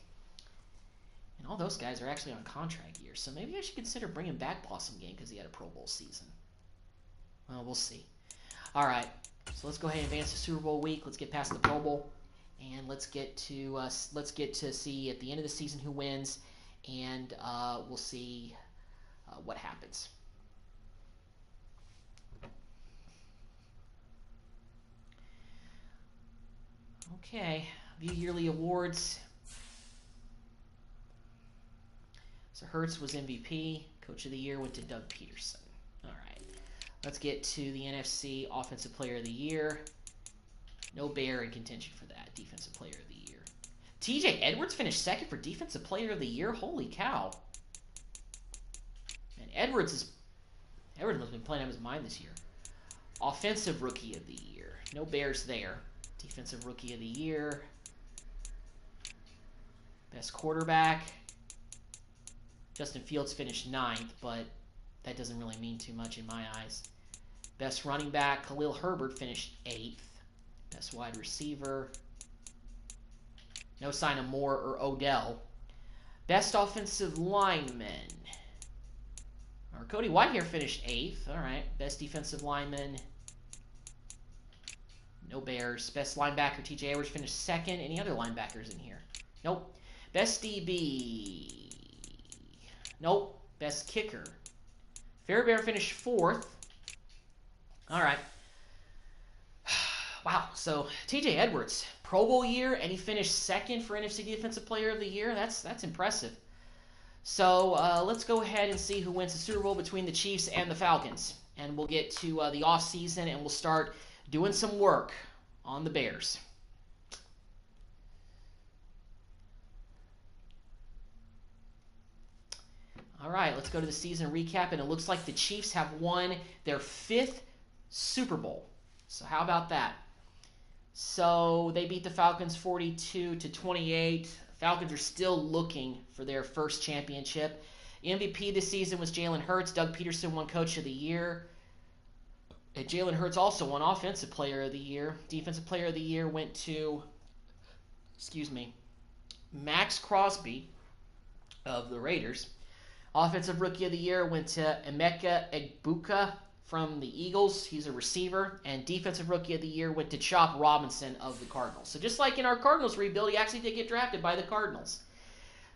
And all those guys are actually on contract years, so maybe I should consider bringing back Blossom Game because he had a Pro Bowl season. Well, we'll see. All right. So let's go ahead and advance to Super Bowl week. Let's get past the Pro Bowl. And let's get to see at the end of the season who wins, and we'll see what happens. Okay, view yearly awards. So Hurts was MVP. Coach of the Year went to Doug Peterson. All right, let's get to the NFC Offensive Player of the Year. No Bear in contention for that. Defensive Player of the Year. TJ Edwards finished second for Defensive Player of the Year. Holy cow. And Edwards is Edwards has been playing out of his mind this year. Offensive Rookie of the Year. No Bears there. Defensive Rookie of the Year. Best quarterback. Justin Fields finished 9th, but that doesn't really mean too much in my eyes. Best running back. Khalil Herbert finished 8th. Best wide receiver. No sign of Moore or Odell. Best offensive lineman. Or Cody Whitehair finished 8th. All right. Best defensive lineman. No Bears. Best linebacker, T.J. Edwards finished 2nd. Any other linebackers in here? Nope. Best DB. Nope. Best kicker. Fairbairn finished 4th. All right. Wow. So T.J. Edwards, Pro Bowl year, and he finished 2nd for NFC Defensive Player of the Year. That's impressive. So let's go ahead and see who wins the Super Bowl between the Chiefs and the Falcons. And we'll get to the offseason, and we'll start doing some work on the Bears. All right, let's go to the season recap, and it looks like the Chiefs have won their 5th Super Bowl. So how about that? So they beat the Falcons 42-28. Falcons are still looking for their first championship. MVP this season was Jalen Hurts. Doug Peterson won Coach of the Year. And Jalen Hurts also won Offensive Player of the Year. Defensive Player of the Year went to, Max Crosby of the Raiders. Offensive Rookie of the Year went to Emeka Egbuka from the Eagles. He's a receiver. And Defensive Rookie of the Year went to Chop Robinson of the Cardinals. So just like in our Cardinals rebuild, he actually did get drafted by the Cardinals.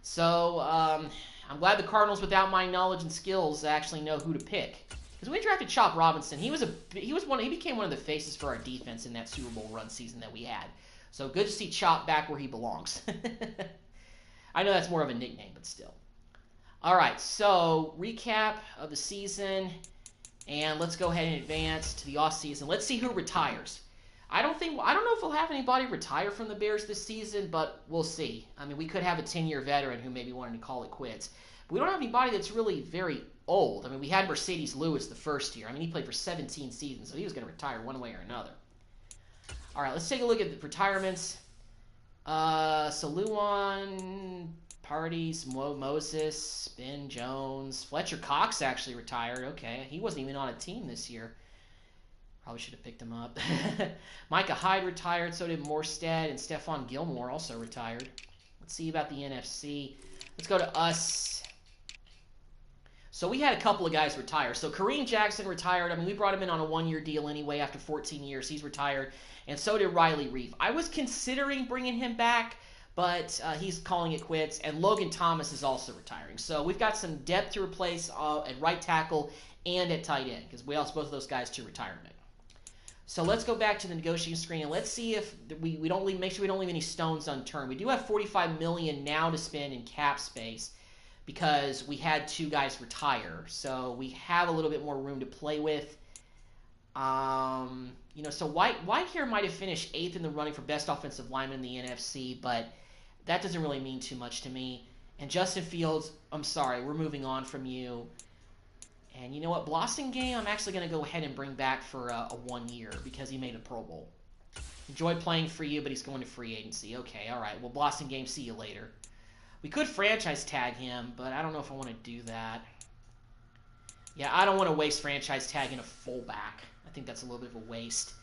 So I'm glad the Cardinals, without my knowledge and skills, actually know who to pick. Because we drafted Chop Robinson. He became one of the faces for our defense in that Super Bowl run season that we had. So good to see Chop back where he belongs. I know that's more of a nickname, but still. All right, so recap of the season, and let's go ahead and advance to the offseason. Let's see who retires. I don't know if we'll have anybody retire from the Bears this season, but we'll see. I mean, we could have a 10-year veteran who maybe wanted to call it quits. But we don't have anybody that's really very old. I mean, we had Mercedes Lewis the first year. I mean, he played for 17 seasons, so he was going to retire one way or another. All right, let's take a look at the retirements. Saluon, Parties, Moses, Ben Jones. Fletcher Cox actually retired. Okay, he wasn't even on a team this year. Probably should have picked him up. Micah Hyde retired, so did Morstead, and Stephon Gilmore also retired. Let's see about the NFC. Let's go to us. So we had a couple of guys retire. So Kareem Jackson retired. I mean, we brought him in on a 1-year deal anyway after 14 years. He's retired. And so did Riley Reef. I was considering bringing him back, but he's calling it quits. And Logan Thomas is also retiring. So we've got some depth to replace at right tackle and at tight end, because we lost both of those guys to retirement. So let's go back to the negotiating screen, and let's see if we don't make sure we don't leave any stones unturned. We do have $45 million now to spend in cap space because we had 2 guys retire. So we have a little bit more room to play with. So Whitehair might have finished 8th in the running for best offensive lineman in the NFC, but that doesn't really mean too much to me. And Justin Fields, I'm sorry, we're moving on from you. And you know what? Blossingame, I'm actually going to go ahead and bring back for a 1 year because he made a Pro Bowl. Enjoyed playing for you, but he's going to free agency. Okay, all right. Well, Blossingame, see you later. We could franchise tag him, but I don't know if I want to do that. Yeah, I don't want to waste franchise tagging a fullback. I think that's a little bit of a waste.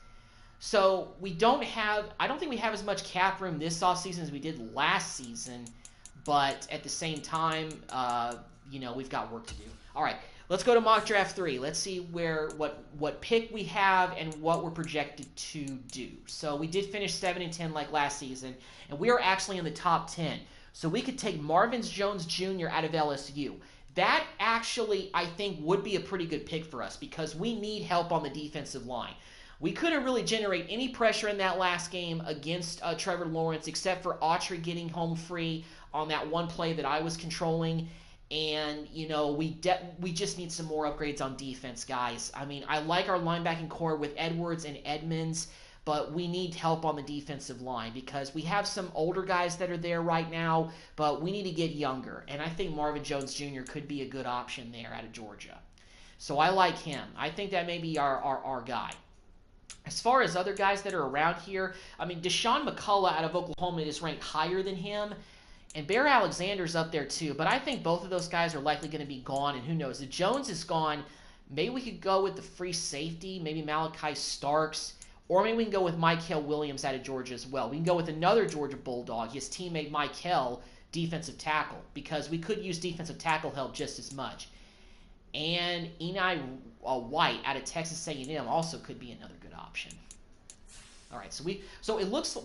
So I don't think we have as much cap room this offseason as we did last season, but at the same time, we've got work to do. All right, let's go to mock draft 3. Let's see what pick we have and what we're projected to do. So we did finish 7-10 like last season, and we are actually in the top 10. So we could take Marvin Jones Jr. out of LSU. That actually, I think, would be a pretty good pick for us because we need help on the defensive line. We couldn't really generate any pressure in that last game against Trevor Lawrence except for Autry getting home free on that one play that I was controlling. And, we just need some more upgrades on defense, guys. I mean, I like our linebacking core with Edwards and Edmonds, but we need help on the defensive line because we have some older guys that are there right now, but we need to get younger. And I think Marvin Jones Jr. could be a good option there out of Georgia. So I like him. I think that may be our guy. As far as other guys that are around here, I mean, Deshaun McCullough out of Oklahoma is ranked higher than him. And Bear Alexander's up there too. But I think both of those guys are likely going to be gone. And who knows? If Jones is gone, maybe we could go with the free safety, maybe Malachi Starks. Or maybe we can go with Michael Williams out of Georgia as well. We can go with another Georgia Bulldog, his teammate Michael, defensive tackle. Because we could use defensive tackle help just as much. And Eni White out of Texas A&M also could be another good option. All right, so it looks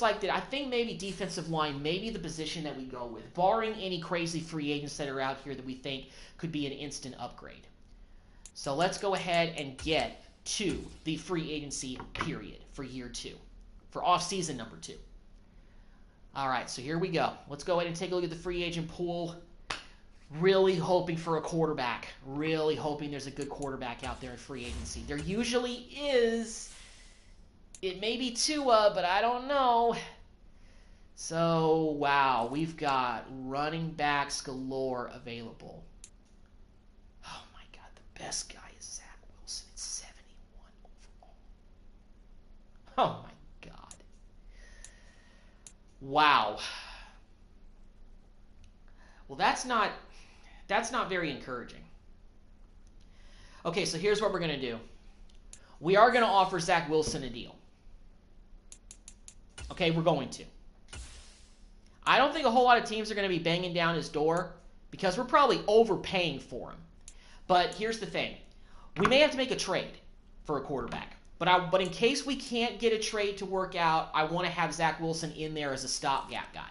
like that I think maybe defensive line may be the position that we go with, barring any crazy free agents that are out here that we think could be an instant upgrade. So let's go ahead and get to the free agency period for year 2, for off-season number 2. All right, so here we go. Let's go ahead and take a look at the free agent pool. Really hoping for a quarterback. Really hoping there's a good quarterback out there in free agency. There usually is. It may be Tua, but I don't know. So, wow, we've got running backs galore available. Oh, my God, the best guy is Zach Wilson at 71 overall. Oh, my God. Wow. Well, that's not very encouraging. Okay, so here's what we're going to do. We are going to offer Zach Wilson a deal. Okay, we're going to. I don't think a whole lot of teams are going to be banging down his door because we're probably overpaying for him. But here's the thing. We may have to make a trade for a quarterback. But in case we can't get a trade to work out, I want to have Zach Wilson in there as a stopgap guy.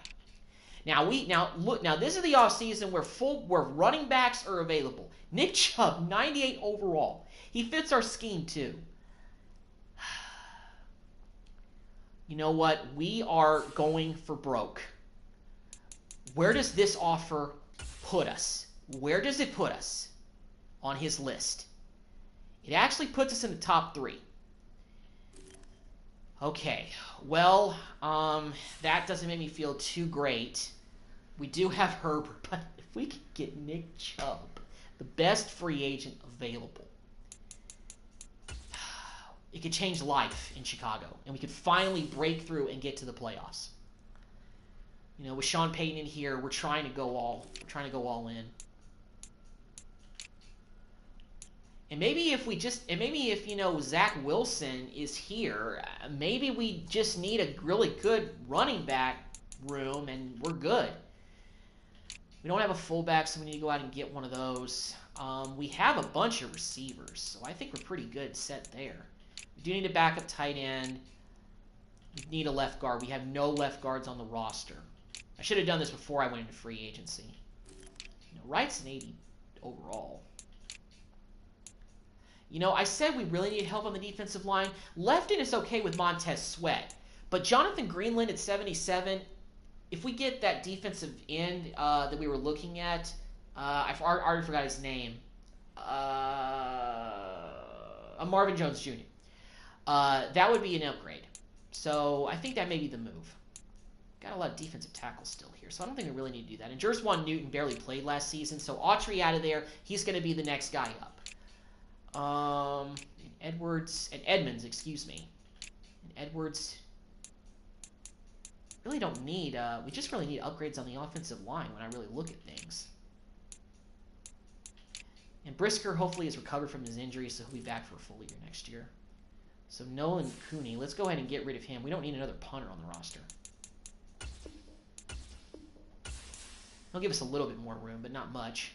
Now this is the offseason where running backs are available. Nick Chubb, 98 overall. He fits our scheme too. You know what? We are going for broke. Where does this offer put us? Where does it put us on his list? It actually puts us in the top 3. Okay, well, that doesn't make me feel too great. We do have Herbert, but if we could get Nick Chubb, the best free agent available, it could change life in Chicago, and we could finally break through and get to the playoffs. You know, with Sean Payton in here, we're trying to go all in. And maybe if Zach Wilson is here, maybe we just need a really good running back room and we're good. We don't have a fullback, so we need to go out and get one of those. We have a bunch of receivers, so I think we're pretty good set there. We do need a backup tight end. We need a left guard. We have no left guards on the roster. I should have done this before I went into free agency. Wright's an 80 overall. I said we really need help on the defensive line. Lefton is okay with Montez Sweat. But Jonathan Greenland at 77, if we get that defensive end that we were looking at, I already forgot his name. Marvin Jones Jr. That would be an upgrade. So I think that may be the move. Got a lot of defensive tackles still here, so I don't think we really need to do that. And Jerswan Newton barely played last season, so Autry out of there, he's going to be the next guy up. Edmonds, excuse me. And Edwards, really don't need, we just really need upgrades on the offensive line when I really look at things. And Brisker hopefully has recovered from his injury, so he'll be back for a full year next year. So Nolan Cooney, let's go ahead and get rid of him. We don't need another punter on the roster. He'll give us a little bit more room, but not much.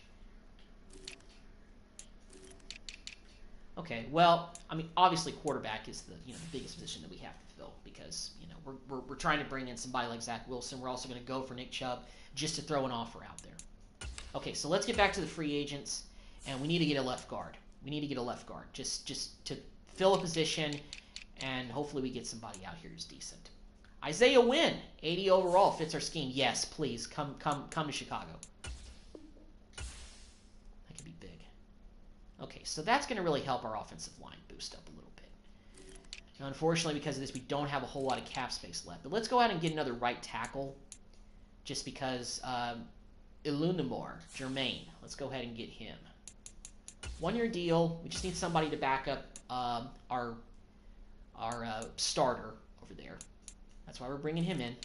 Okay, well, I mean, obviously quarterback is the biggest position that we have to fill because we're trying to bring in somebody like Zach Wilson. We're also going to go for Nick Chubb just to throw an offer out there. Okay, so let's get back to the free agents, and we need to get a left guard. We need to get a left guard just to fill a position, and hopefully we get somebody out here who's decent. Isaiah Wynn, 80 overall, fits our scheme. Yes, please come to Chicago. That could be big. Okay, so that's going to really help our offensive line boost up a little bit. Now, unfortunately, because of this, we don't have a whole lot of cap space left. But let's go out and get another right tackle, just because Ilunamore, Jermaine, let's go ahead and get him. 1-year deal. We just need somebody to back up our starter over there. That's why we're bringing him in.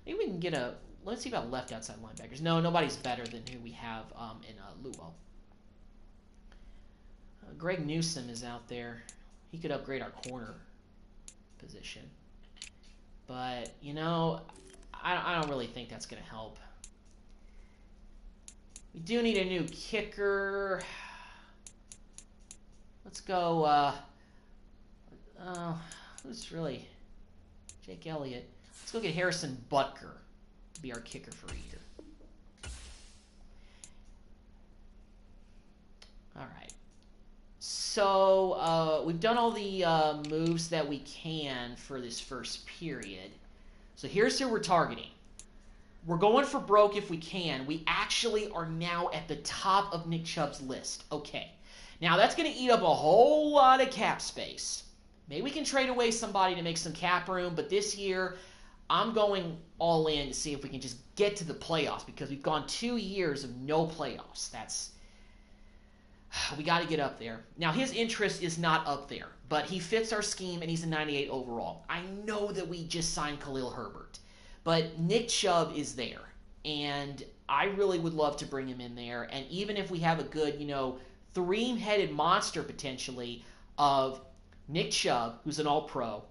Maybe we can get a... Let's see about left outside linebackers. No, nobody's better than who we have in Luo. Greg Newsome is out there. He could upgrade our corner position. But, you know, I don't really think that's going to help. We do need a new kicker. Let's go, who's really... Jake Elliott. Let's go get Harrison Butker to be our kicker for either. All right. So, we've done all the moves that we can for this first period. So here's who we're targeting. We're going for broke if we can. We actually are now at the top of Nick Chubb's list. Okay. Now, that's going to eat up a whole lot of cap space. Maybe we can trade away somebody to make some cap room, but this year, I'm going all in to see if we can just get to the playoffs, because we've gone 2 years of no playoffs. We got to get up there. Now, his interest is not up there, but he fits our scheme, and he's a 98 overall. I know that we just signed Khalil Herbert, but Nick Chubb is there, and I really would love to bring him in there. And even if we have a good, you know, three-headed monster potentially of Nick Chubb, who's an all-pro.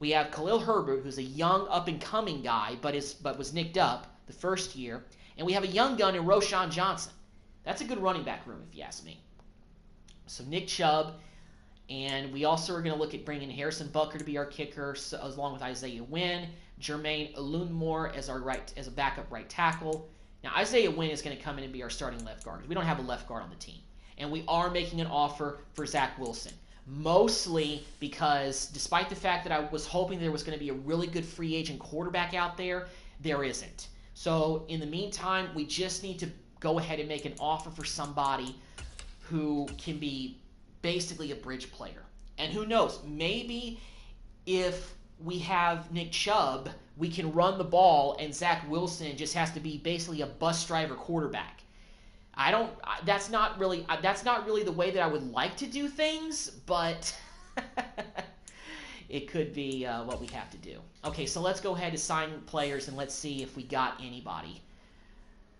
We have Khalil Herbert, who's a young, up-and-coming guy, but was nicked up the first year. And we have a young gun in Roshan Johnson. That's a good running back room, if you ask me. So Nick Chubb, and we also are going to look at bringing Harrison Butker to be our kicker, so, along with Isaiah Wynn, Jermaine Olunmore as a backup right tackle. Now, Isaiah Wynn is going to come in and be our starting left guard, because we don't have a left guard on the team. And we are making an offer for Zach Wilson. Mostly because, despite the fact that I was hoping there was going to be a really good free agent quarterback out there, there isn't. So, in the meantime, we just need to go ahead and make an offer for somebody who can be basically a bridge player. And who knows, maybe if we have Nick Chubb, we can run the ball and Zach Wilson just has to be basically a bus driver quarterback. That's not really the way that I would like to do things, but it could be what we have to do. Okay, so let's go ahead and sign players, and let's see if we got anybody.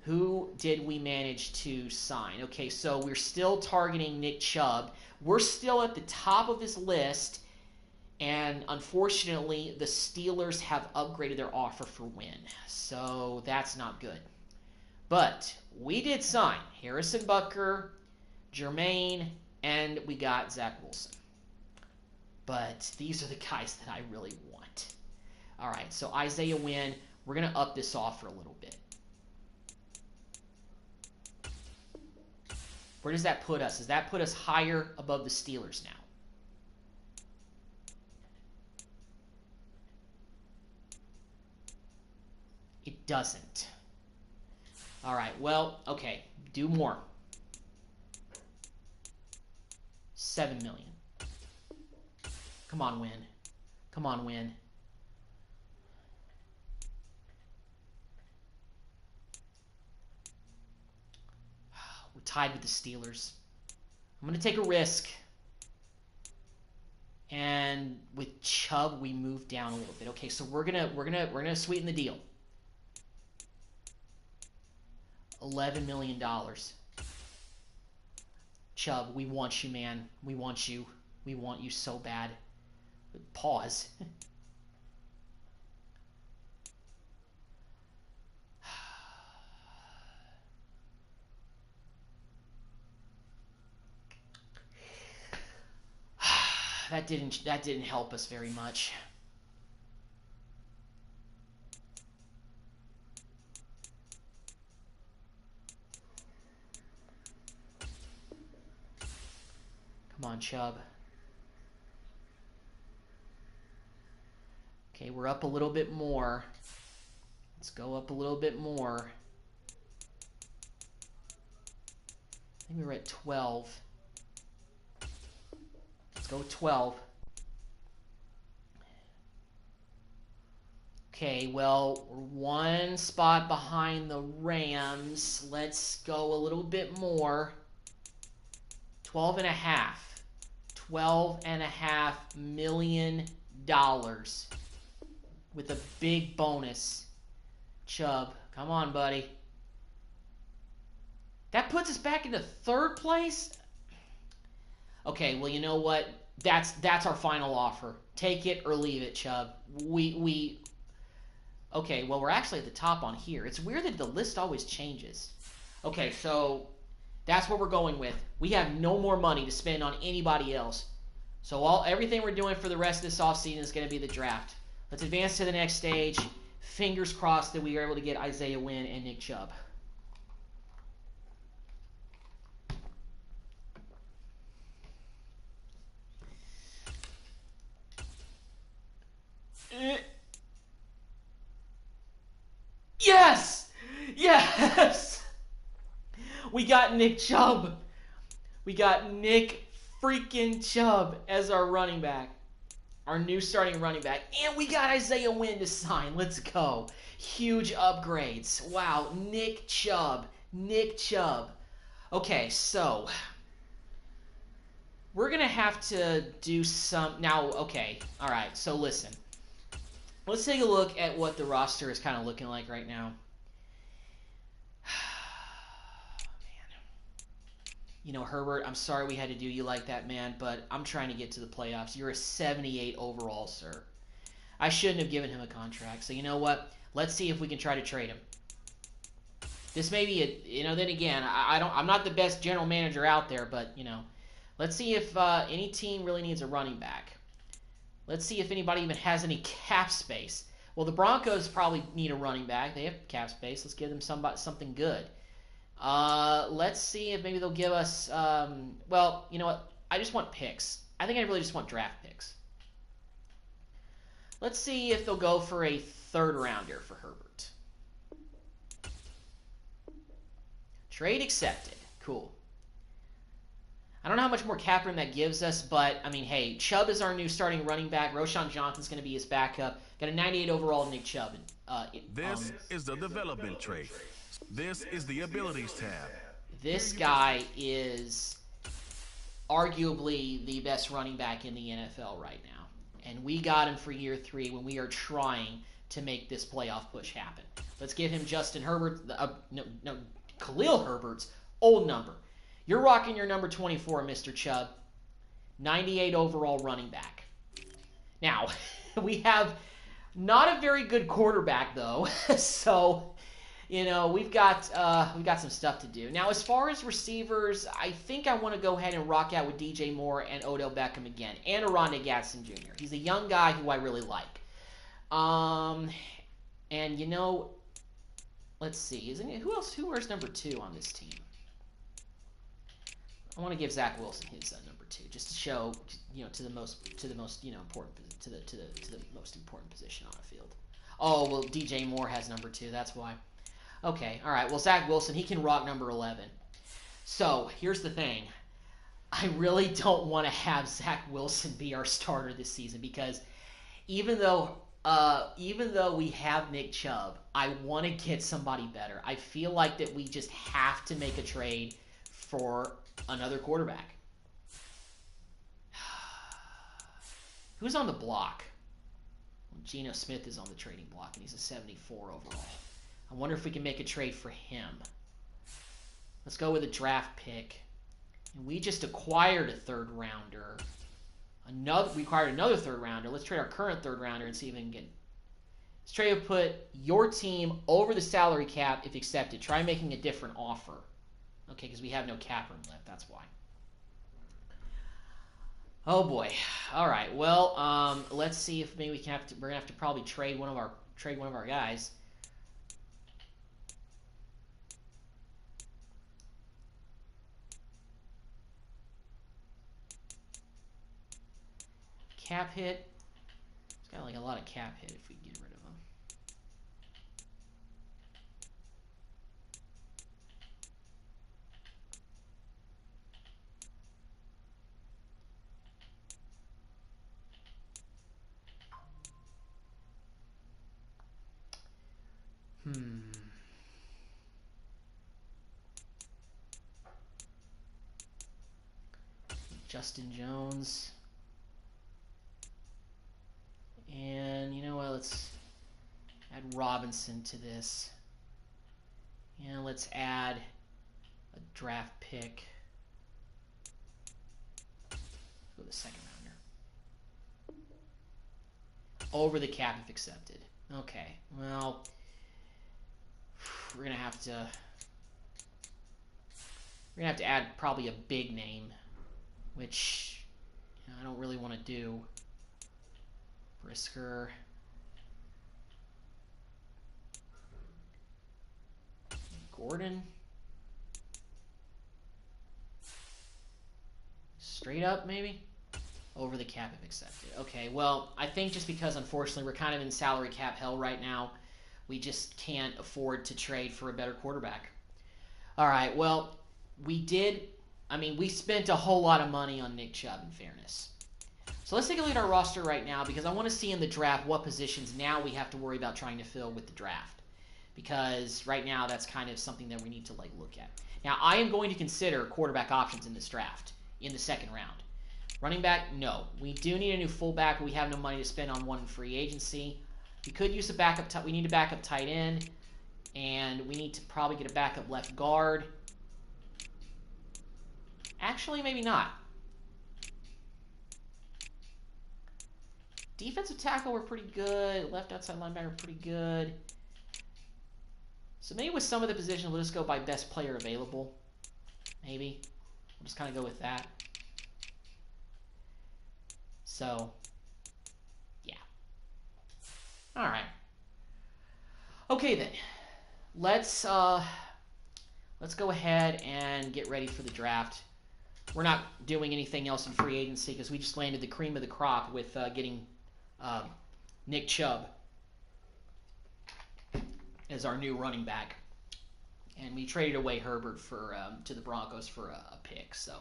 Who did we manage to sign? Okay, so we're still targeting Nick Chubb. We're still at the top of this list, and unfortunately, the Steelers have upgraded their offer for Wynn, so that's not good. But we did sign Harrison Butker, Jermaine, and we got Zach Wilson. But these are the guys that I really want. All right, so Isaiah Wynn, we're going to up this offer a little bit. Where does that put us? Does that put us higher above the Steelers now? It doesn't. All right, well, okay, do more. $7 million. Come on, Win. Come on, Win. We're tied with the Steelers. I'm going to take a risk. And with Chubb, we move down a little bit. Okay, so we're gonna sweeten the deal. $11 million. Chubb, we want you, man. We want you. We want you so bad. Pause. That didn't help us very much. Come on, Chubb. Okay, we're up a little bit more. Let's go up a little bit more. I think we were at 12. Let's go with 12. Okay, well, we're one spot behind the Rams. Let's go a little bit more. 12.5. $12.5 million with a big bonus. Chubb, come on, buddy. That puts us back into third place? Okay, well, you know what? That's our final offer. Take it or leave it, Chubb. Okay, well, we're actually at the top on here. It's weird that the list always changes. Okay, so that's what we're going with. We have no more money to spend on anybody else. So everything we're doing for the rest of this offseason is going to be the draft. Let's advance to the next stage. Fingers crossed that we are able to get Isaiah Wynn and Nick Chubb. Yes! Yes! We got Nick Chubb. We got Nick freaking Chubb as our running back. Our new starting running back. And we got Isaiah Wynn to sign. Let's go. Huge upgrades. Wow. Nick Chubb. Nick Chubb. Okay, so we're going to have to do some... Now, okay. All right, so listen. Let's take a look at what the roster is kind of looking like right now. You know, Herbert, I'm sorry we had to do you like that, man, but I'm trying to get to the playoffs. You're a 78 overall, sir. I shouldn't have given him a contract. So you know what? Let's see if we can try to trade him. This may be then again, I'm not the best general manager out there, but, let's see if any team really needs a running back. Let's see if anybody even has any cap space. Well, the Broncos probably need a running back. They have cap space. Let's give them something good. Let's see if maybe they'll give us, well, you know what? I just want picks. I think I really just want draft picks. Let's see if they'll go for a third rounder for Herbert. Trade accepted. Cool. I don't know how much more cap room that gives us, but, I mean, hey, Chubb is our new starting running back. Roshan Johnson's going to be his backup. Got a 98 overall Nick Chubb. This is the development trait. This is the abilities tab. This guy is arguably the best running back in the NFL right now. And we got him for year 3 when we are trying to make this playoff push happen. Let's give him Justin Herbert, Khalil Herbert's old number. You're rocking your number 24, Mr. Chubb. 98 overall running back. Now, we have not a very good quarterback, though. So, we've got some stuff to do. Now, as far as receivers, I think I want to go ahead and rock out with DJ Moore and Odell Beckham again. And Arondé Gadsden Jr. He's a young guy who I really like. And, let's see. Who wears number 2 on this team? I want to give Zach Wilson his number 2, just to show, to the most important position on the field. Oh, well, DJ Moore has number 2. That's why. Okay, all right. Well, Zach Wilson, he can rock number 11. So here's the thing: I really don't want to have Zach Wilson be our starter this season because even though we have Nick Chubb, I want to get somebody better. I feel like that we just have to make a trade for another quarterback. Who's on the block? Well, Geno Smith is on the trading block, and he's a 74 overall. I wonder if we can make a trade for him. Let's go with a draft pick. And we just acquired a third rounder. We acquired another third rounder. Let's trade our current third rounder and see if we can get... Let's try to put your team over the salary cap if accepted. Try making a different offer. Okay, because we have no cap room left. That's why. Oh boy. All right. Well, let's see if maybe we're gonna have to probably trade one of our guys. Cap hit. It's got like a lot of cap hit if we get rid of him. Justin Jones. And you know what? Let's add Robinson to this. And let's add a draft pick. Let's go with the second rounder. Over the cap if accepted. Okay, well, we're gonna have to add probably a big name, which I don't really want to do. Brisker. Gordon. Straight up, maybe? Over the cap if accepted. Okay, well, I think just because, unfortunately, we're kind of in salary cap hell right now, we just can't afford to trade for a better quarterback. All right, well, we spent a whole lot of money on Nick Chubb, in fairness. So let's take a look at our roster right now, because I want to see in the draft what positions now we have to worry about trying to fill with the draft. Because right now that's kind of something that we need to look at. Now, I am going to consider quarterback options in this draft in the second round. Running back, no. We do need a new fullback, but we have no money to spend on one in free agency. We could use a backup. We need a backup tight end, and we need to probably get a backup left guard. Actually, maybe not. Defensive tackle, we're pretty good. Left outside linebacker, pretty good. So maybe with some of the positions, we'll just go by best player available. Maybe. We'll just kind of go with that. So, yeah. All right. Okay then. Let's go ahead and get ready for the draft. We're not doing anything else in free agency because we just landed the cream of the crop with getting Nick Chubb as our new running back, and we traded away Herbert for to the Broncos for a pick. So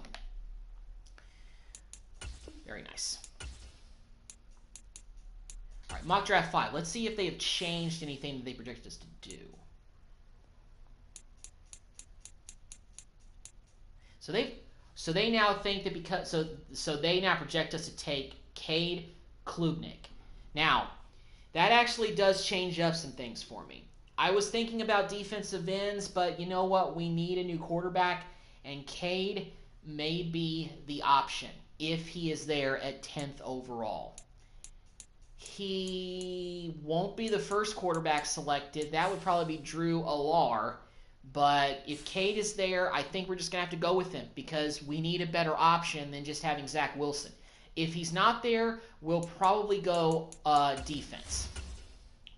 very nice. All right, mock draft 5. Let's see if they have changed anything that they predicted us to do. So they now think that because so they now project us to take Cade Klubnik. Now, that actually does change up some things for me. I was thinking about defensive ends, but you know what? We need a new quarterback, and Cade may be the option if he is there at 10th overall. He won't be the first quarterback selected. That would probably be Drew Allar. But if Cade is there, I think we're just going to have to go with him because we need a better option than just having Zach Wilson. If he's not there, we'll probably go defense.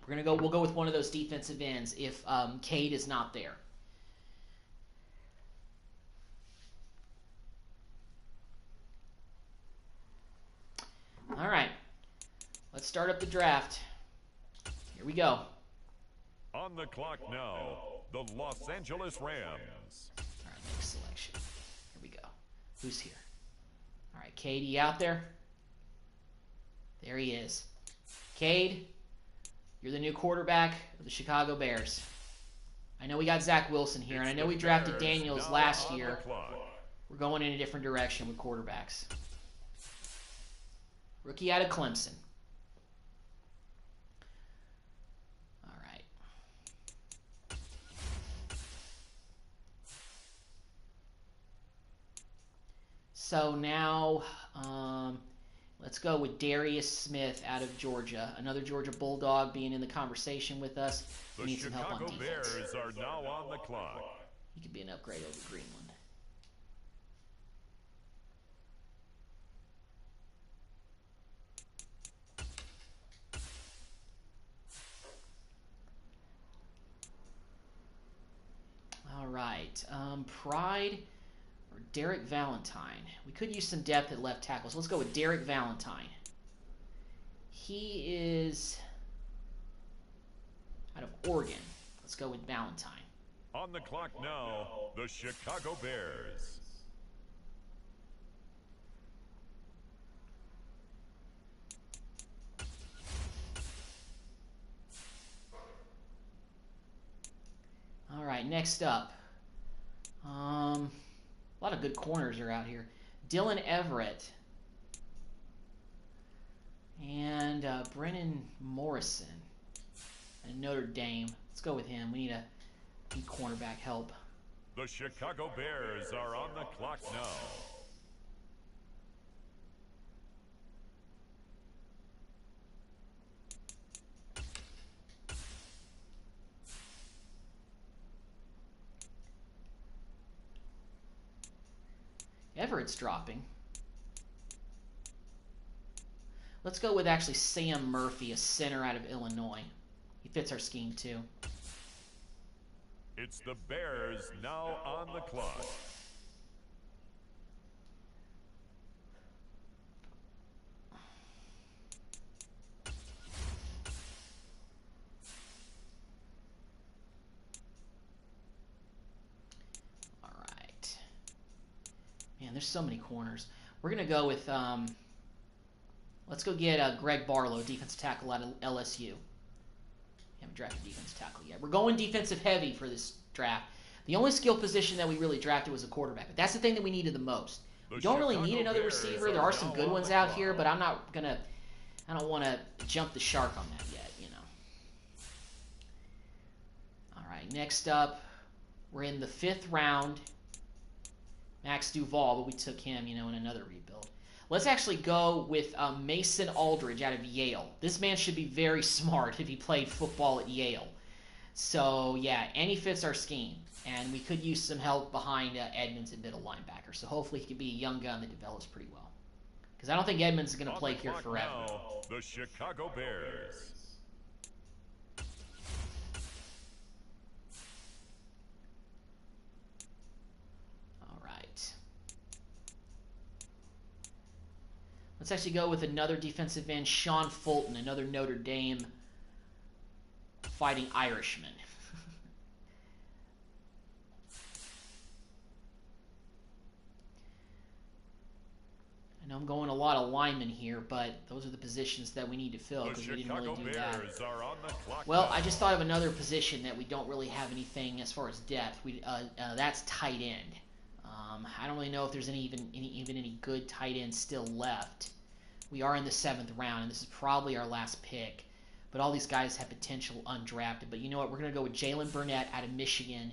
We'll go with one of those defensive ends if Cade is not there. All right. Let's start up the draft. Here we go. On the clock now, the Los Angeles Rams. All right, next selection. Here we go. Who's here? All right, Cade, you out there? There he is. Cade, you're the new quarterback of the Chicago Bears. I know we got Zach Wilson here, and I know we drafted Daniels last year. We're going in a different direction with quarterbacks. Rookie out of Clemson. So now, let's go with Darius Smith out of Georgia. Another Georgia Bulldog being in the conversation with us. We need some help on defense. The Chicago Bears are now on the clock. He could be an upgrade over Greenland. All right. Pride or Derek Valentine. We could use some depth at left tackle. So let's go with Derek Valentine. He is out of Oregon. Let's go with Valentine. On the clock now, the Chicago Bears. next up. A lot of good corners are out here. Dylan Everett. And Brennan Morrison. And Notre Dame. Let's go with him. We need cornerback help. The Chicago Bears are on the clock now. Everett's dropping. Let's go with actually Sam Murphy, a center out of Illinois. He fits our scheme too. It's the Bears now on the clock. All right. Man, there's so many corners. We're going to go with, let's go get Greg Barlow, defensive tackle out of LSU. Haven't drafted defensive tackle yet. We're going defensive heavy for this draft. The only skill position that we really drafted was a quarterback, but that's the thing that we needed the most. We don't really need another receiver. There are some good ones out here, but I don't want to jump the shark on that yet, you know. All right, next up, we're in the 5th round. Max Duval, but we took him, you know, in another rebuild. Let's actually go with Mason Aldridge out of Yale. This man should be very smart if he played football at Yale. So, yeah, and he fits our scheme. And we could use some help behind Edmonds at middle linebacker. So hopefully he could be a young gun that develops pretty well. Because I don't think Edmonds is going to play here forever. Now, the Chicago Bears. All right. Let's actually go with another defensive end, Sean Fulton, another Notre Dame fighting Irishman. I know I'm going a lot of linemen here, but those are the positions that we need to fill because we didn't really do that. Well, I just thought of another position that we don't really have anything as far as depth. That's tight end. I don't really know if there's even any good tight ends still left. We are in the 7th round, and this is probably our last pick. But all these guys have potential undrafted. But you know what? We're going to go with Jalen Burnett out of Michigan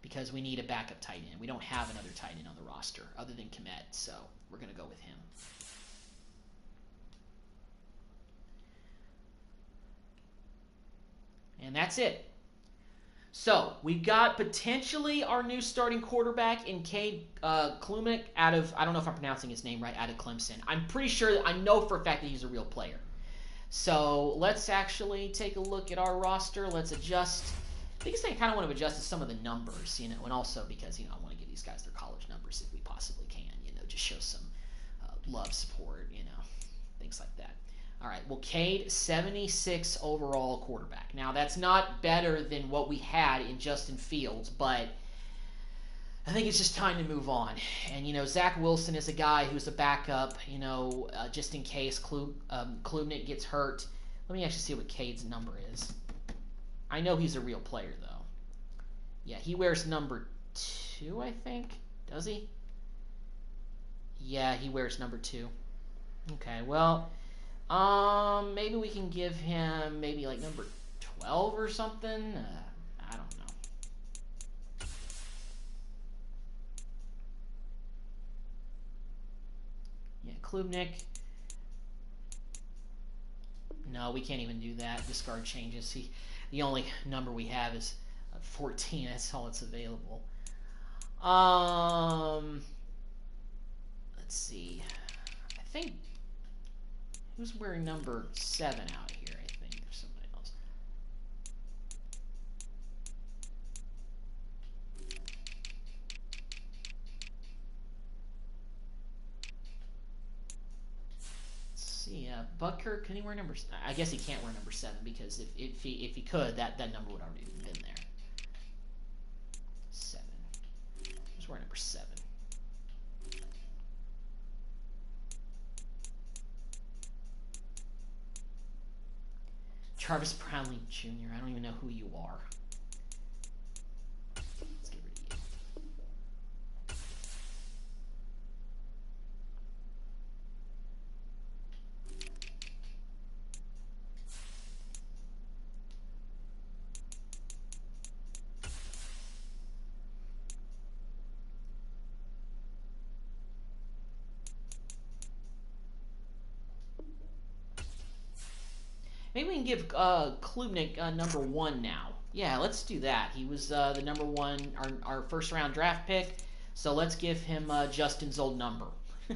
because we need a backup tight end. We don't have another tight end on the roster other than Kmet, so we're going to go with him. And that's it. So, we've got potentially our new starting quarterback in Cade Klubnik out of, I don't know if I'm pronouncing his name right, out of Clemson. I'm pretty sure, I know for a fact that he's a real player. So, let's actually take a look at our roster. Let's adjust. The biggest thing I kind of want to adjust is some of the numbers, you know, and also because, you know, I want to give these guys their college numbers if we possibly can, you know, just show some love, support, you know, things like that. All right, well, Cade, 76 overall quarterback. Now, that's not better than what we had in Justin Fields, but I think it's just time to move on. And, you know, Zach Wilson is a guy who's a backup, you know, just in case Klubnik gets hurt. Let me actually see what Cade's number is. I know he's a real player, though. Yeah, he wears number 2, I think. Does he? Yeah, he wears number 2. Okay, well... maybe we can give him maybe like number 12 or something. I don't know. Yeah, Klubnik. No, we can't even do that. Discard changes. The only number we have is 14. That's all that's available. Let's see. I think... Who's wearing number 7 out here? I think there's somebody else. Let's see. Butker, can he wear number? I guess he can't wear number 7 because if he could, that number would already have been there. 7. Who's wearing number 7? Travis Brownlee Jr. I don't even know who you are. Maybe we can give Klubnik number 1 now. Yeah, let's do that. He was the number 1, our first round draft pick. So let's give him Justin's old number. I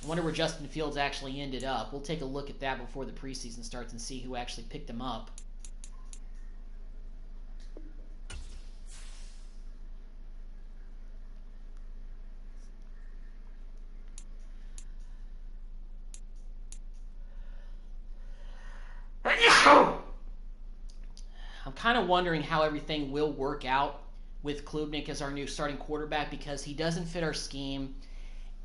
wonder where Justin Fields actually ended up. We'll take a look at that before the preseason starts and see who actually picked him up. I'm kind of wondering how everything will work out with Klubnik as our new starting quarterback, because he doesn't fit our scheme,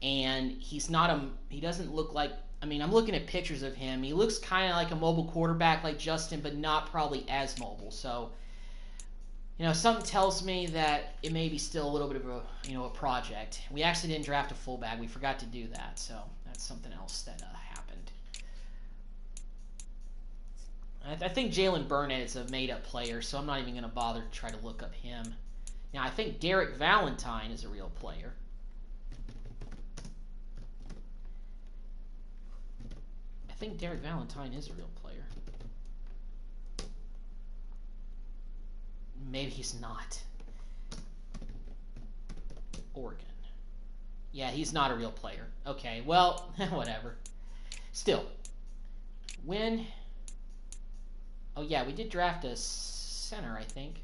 and he doesn't look like, I mean, I'm looking at pictures of him. He looks kind of like a mobile quarterback like Justin, but not probably as mobile. So, something tells me that it may be still a little bit of a, a project. We actually didn't draft a fullback. We forgot to do that, so that's something else that happened. I think Jalen Burnett is a made-up player, so I'm not even going to bother to try to look up him. Now, I think Derek Valentine is a real player. I think Derek Valentine is a real player. Maybe he's not. Oregon. Yeah, he's not a real player. Okay, well, whatever. Still. When... Oh, yeah, we did draft a center, I think.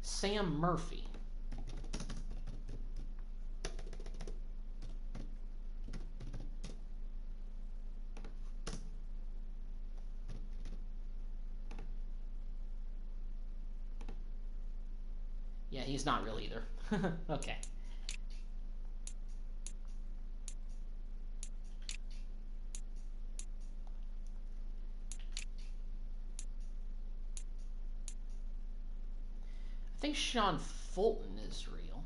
Sam Murphy. Yeah, he's not real either. Okay. I think Sean Fulton is real.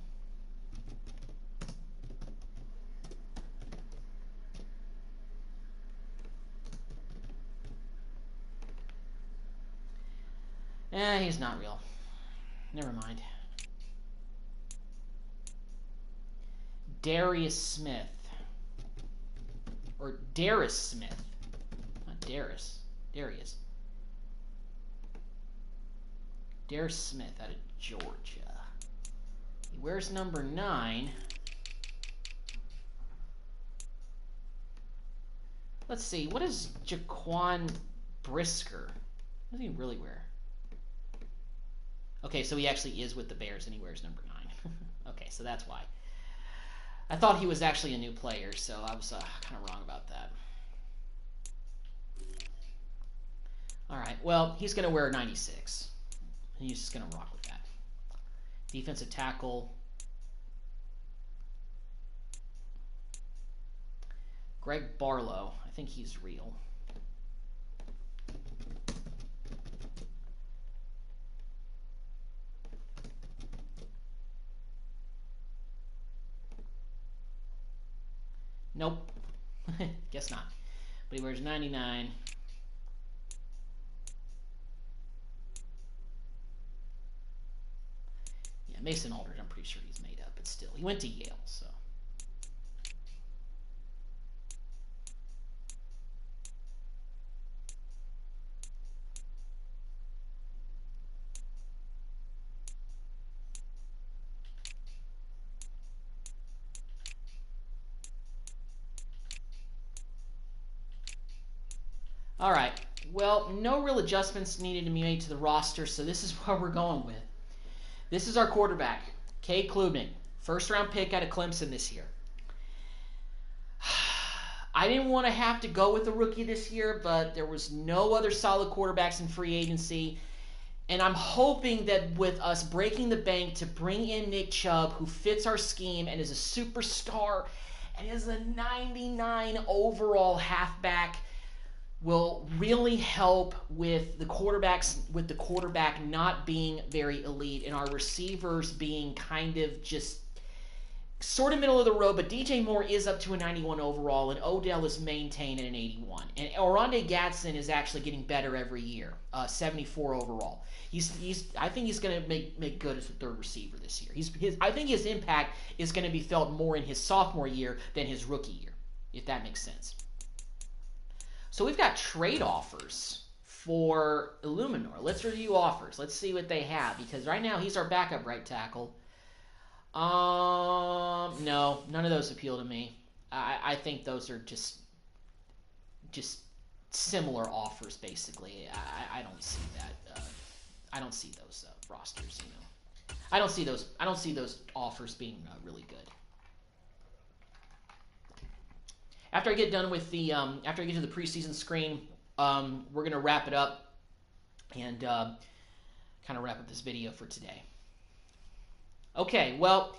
He's not real. Never mind. Darius Smith. Or Darius Smith. Not Darius. Darius. Darius Smith out of Georgia. He wears number 9. Let's see. What is Jaquan Brisker? What does he really wear? Okay, so he actually is with the Bears and he wears number 9. Okay, so that's why. I thought he was actually a new player, so I was kind of wrong about that. All right, well, he's going to wear 96. And he's just going to rock with that. Defensive tackle. Greg Barlow. I think he's real. Nope. Guess not. But he wears 99. Yeah, Mason Aldridge, I'm pretty sure he's made up, but still. He went to Yale, so. All right. Well, no real adjustments needed to be made to the roster, so this is what we're going with. This is our quarterback, Cade Klubnik, first-round pick out of Clemson this year. I didn't want to have to go with a rookie this year, but there was no other solid quarterbacks in free agency, and I'm hoping that with us breaking the bank to bring in Nick Chubb, who fits our scheme and is a superstar and is a 99 overall halfback, will really help with the quarterback not being very elite and our receivers being kind of just sort of middle of the road. But DJ Moore is up to a 91 overall, and Odell is maintained at an 81. And Oronde Gadsden is actually getting better every year, 74 overall. I think he's going to make good as a third receiver this year. I think his impact is going to be felt more in his sophomore year than his rookie year, if that makes sense. So we've got trade offers for Illuminor. Let's review offers. Let's see what they have, because right now he's our backup right tackle. No, none of those appeal to me. I think those are just similar offers, basically. I don't see that. I don't see those rosters. I don't see those. I don't see those offers being really good. After I get done with the after I get to the preseason screen, we're gonna wrap it up and kind of wrap up this video for today. Okay, well,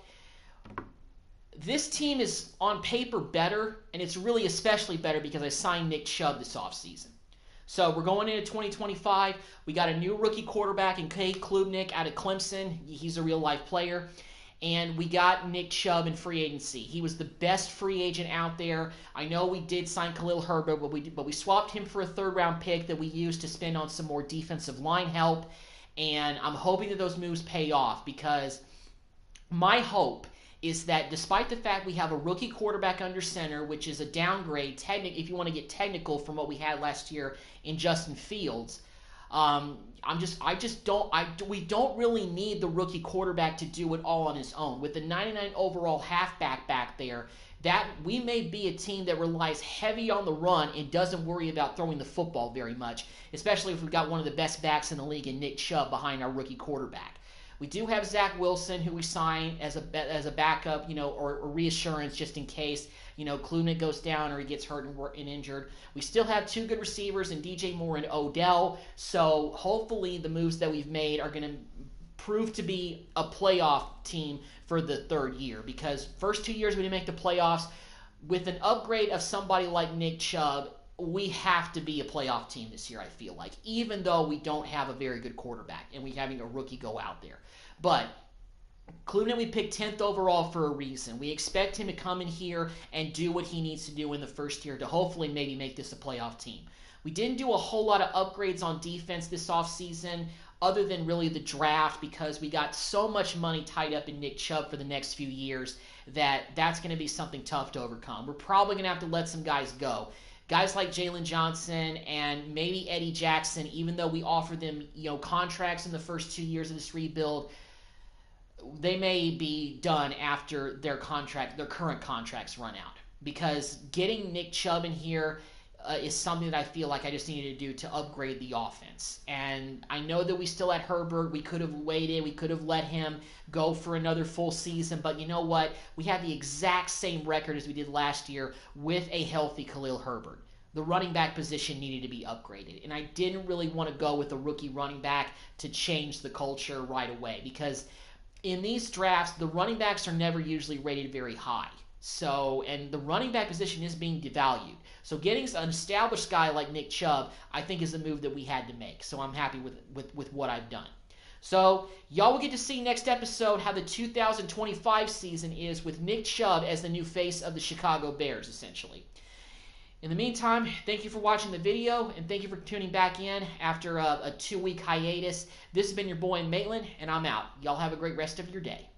this team is on paper better, and it's really especially better because I signed Nick Chubb this offseason. So we're going into 2025. We got a new rookie quarterback in Cade Klubnik out of Clemson. He's a real-life player. And we got Nick Chubb in free agency. He was the best free agent out there. I know we did sign Khalil Herbert, but we swapped him for a third-round pick that we used to spend on some more defensive line help. And I'm hoping that those moves pay off, because my hope is that despite the fact we have a rookie quarterback under center, which is a downgrade, if you want to get technical, from what we had last year in Justin Fields, we don't really need the rookie quarterback to do it all on his own. With the 99 overall halfback back there, that we may be a team that relies heavy on the run and doesn't worry about throwing the football very much, especially if we've got one of the best backs in the league in Nick Chubb behind our rookie quarterback. We do have Zach Wilson, who we signed as a backup, or reassurance just in case, Klubnik goes down or he gets hurt and injured. We still have two good receivers in DJ Moore and Odell. So hopefully the moves that we've made are going to prove to be a playoff team for the third year, because first 2 years we didn't make the playoffs. With an upgrade of somebody like Nick Chubb, we have to be a playoff team this year, I feel like, even though we don't have a very good quarterback and we're having a rookie go out there. But Klubnik we picked 10th overall for a reason. We expect him to come in here and do what he needs to do in the first year to hopefully maybe make this a playoff team. We didn't do a whole lot of upgrades on defense this offseason, other than really the draft, because we got so much money tied up in Nick Chubb for the next few years that's going to be something tough to overcome. We're probably going to have to let some guys go. Guys like Jalen Johnson and maybe Eddie Jackson, even though we offered them contracts in the first 2 years of this rebuild, they may be done after their current contracts run out. Because getting Nick Chubb in here is something that I feel like I just needed to do to upgrade the offense. And I know that we still had Herbert. We could have waited. We could have let him go for another full season. But you know what? We had the exact same record as we did last year with a healthy Khalil Herbert. The running back position needed to be upgraded. And I didn't really want to go with a rookie running back to change the culture right away, because in these drafts, the running backs are never usually rated very high. So, and the running back position is being devalued. So getting an established guy like Nick Chubb, I think, is the move that we had to make. So I'm happy with what I've done. So y'all will get to see next episode how the 2025 season is with Nick Chubb as the new face of the Chicago Bears, essentially. In the meantime, thank you for watching the video, and thank you for tuning back in after a 2-week hiatus. This has been your boy Maitland, and I'm out. Y'all have a great rest of your day.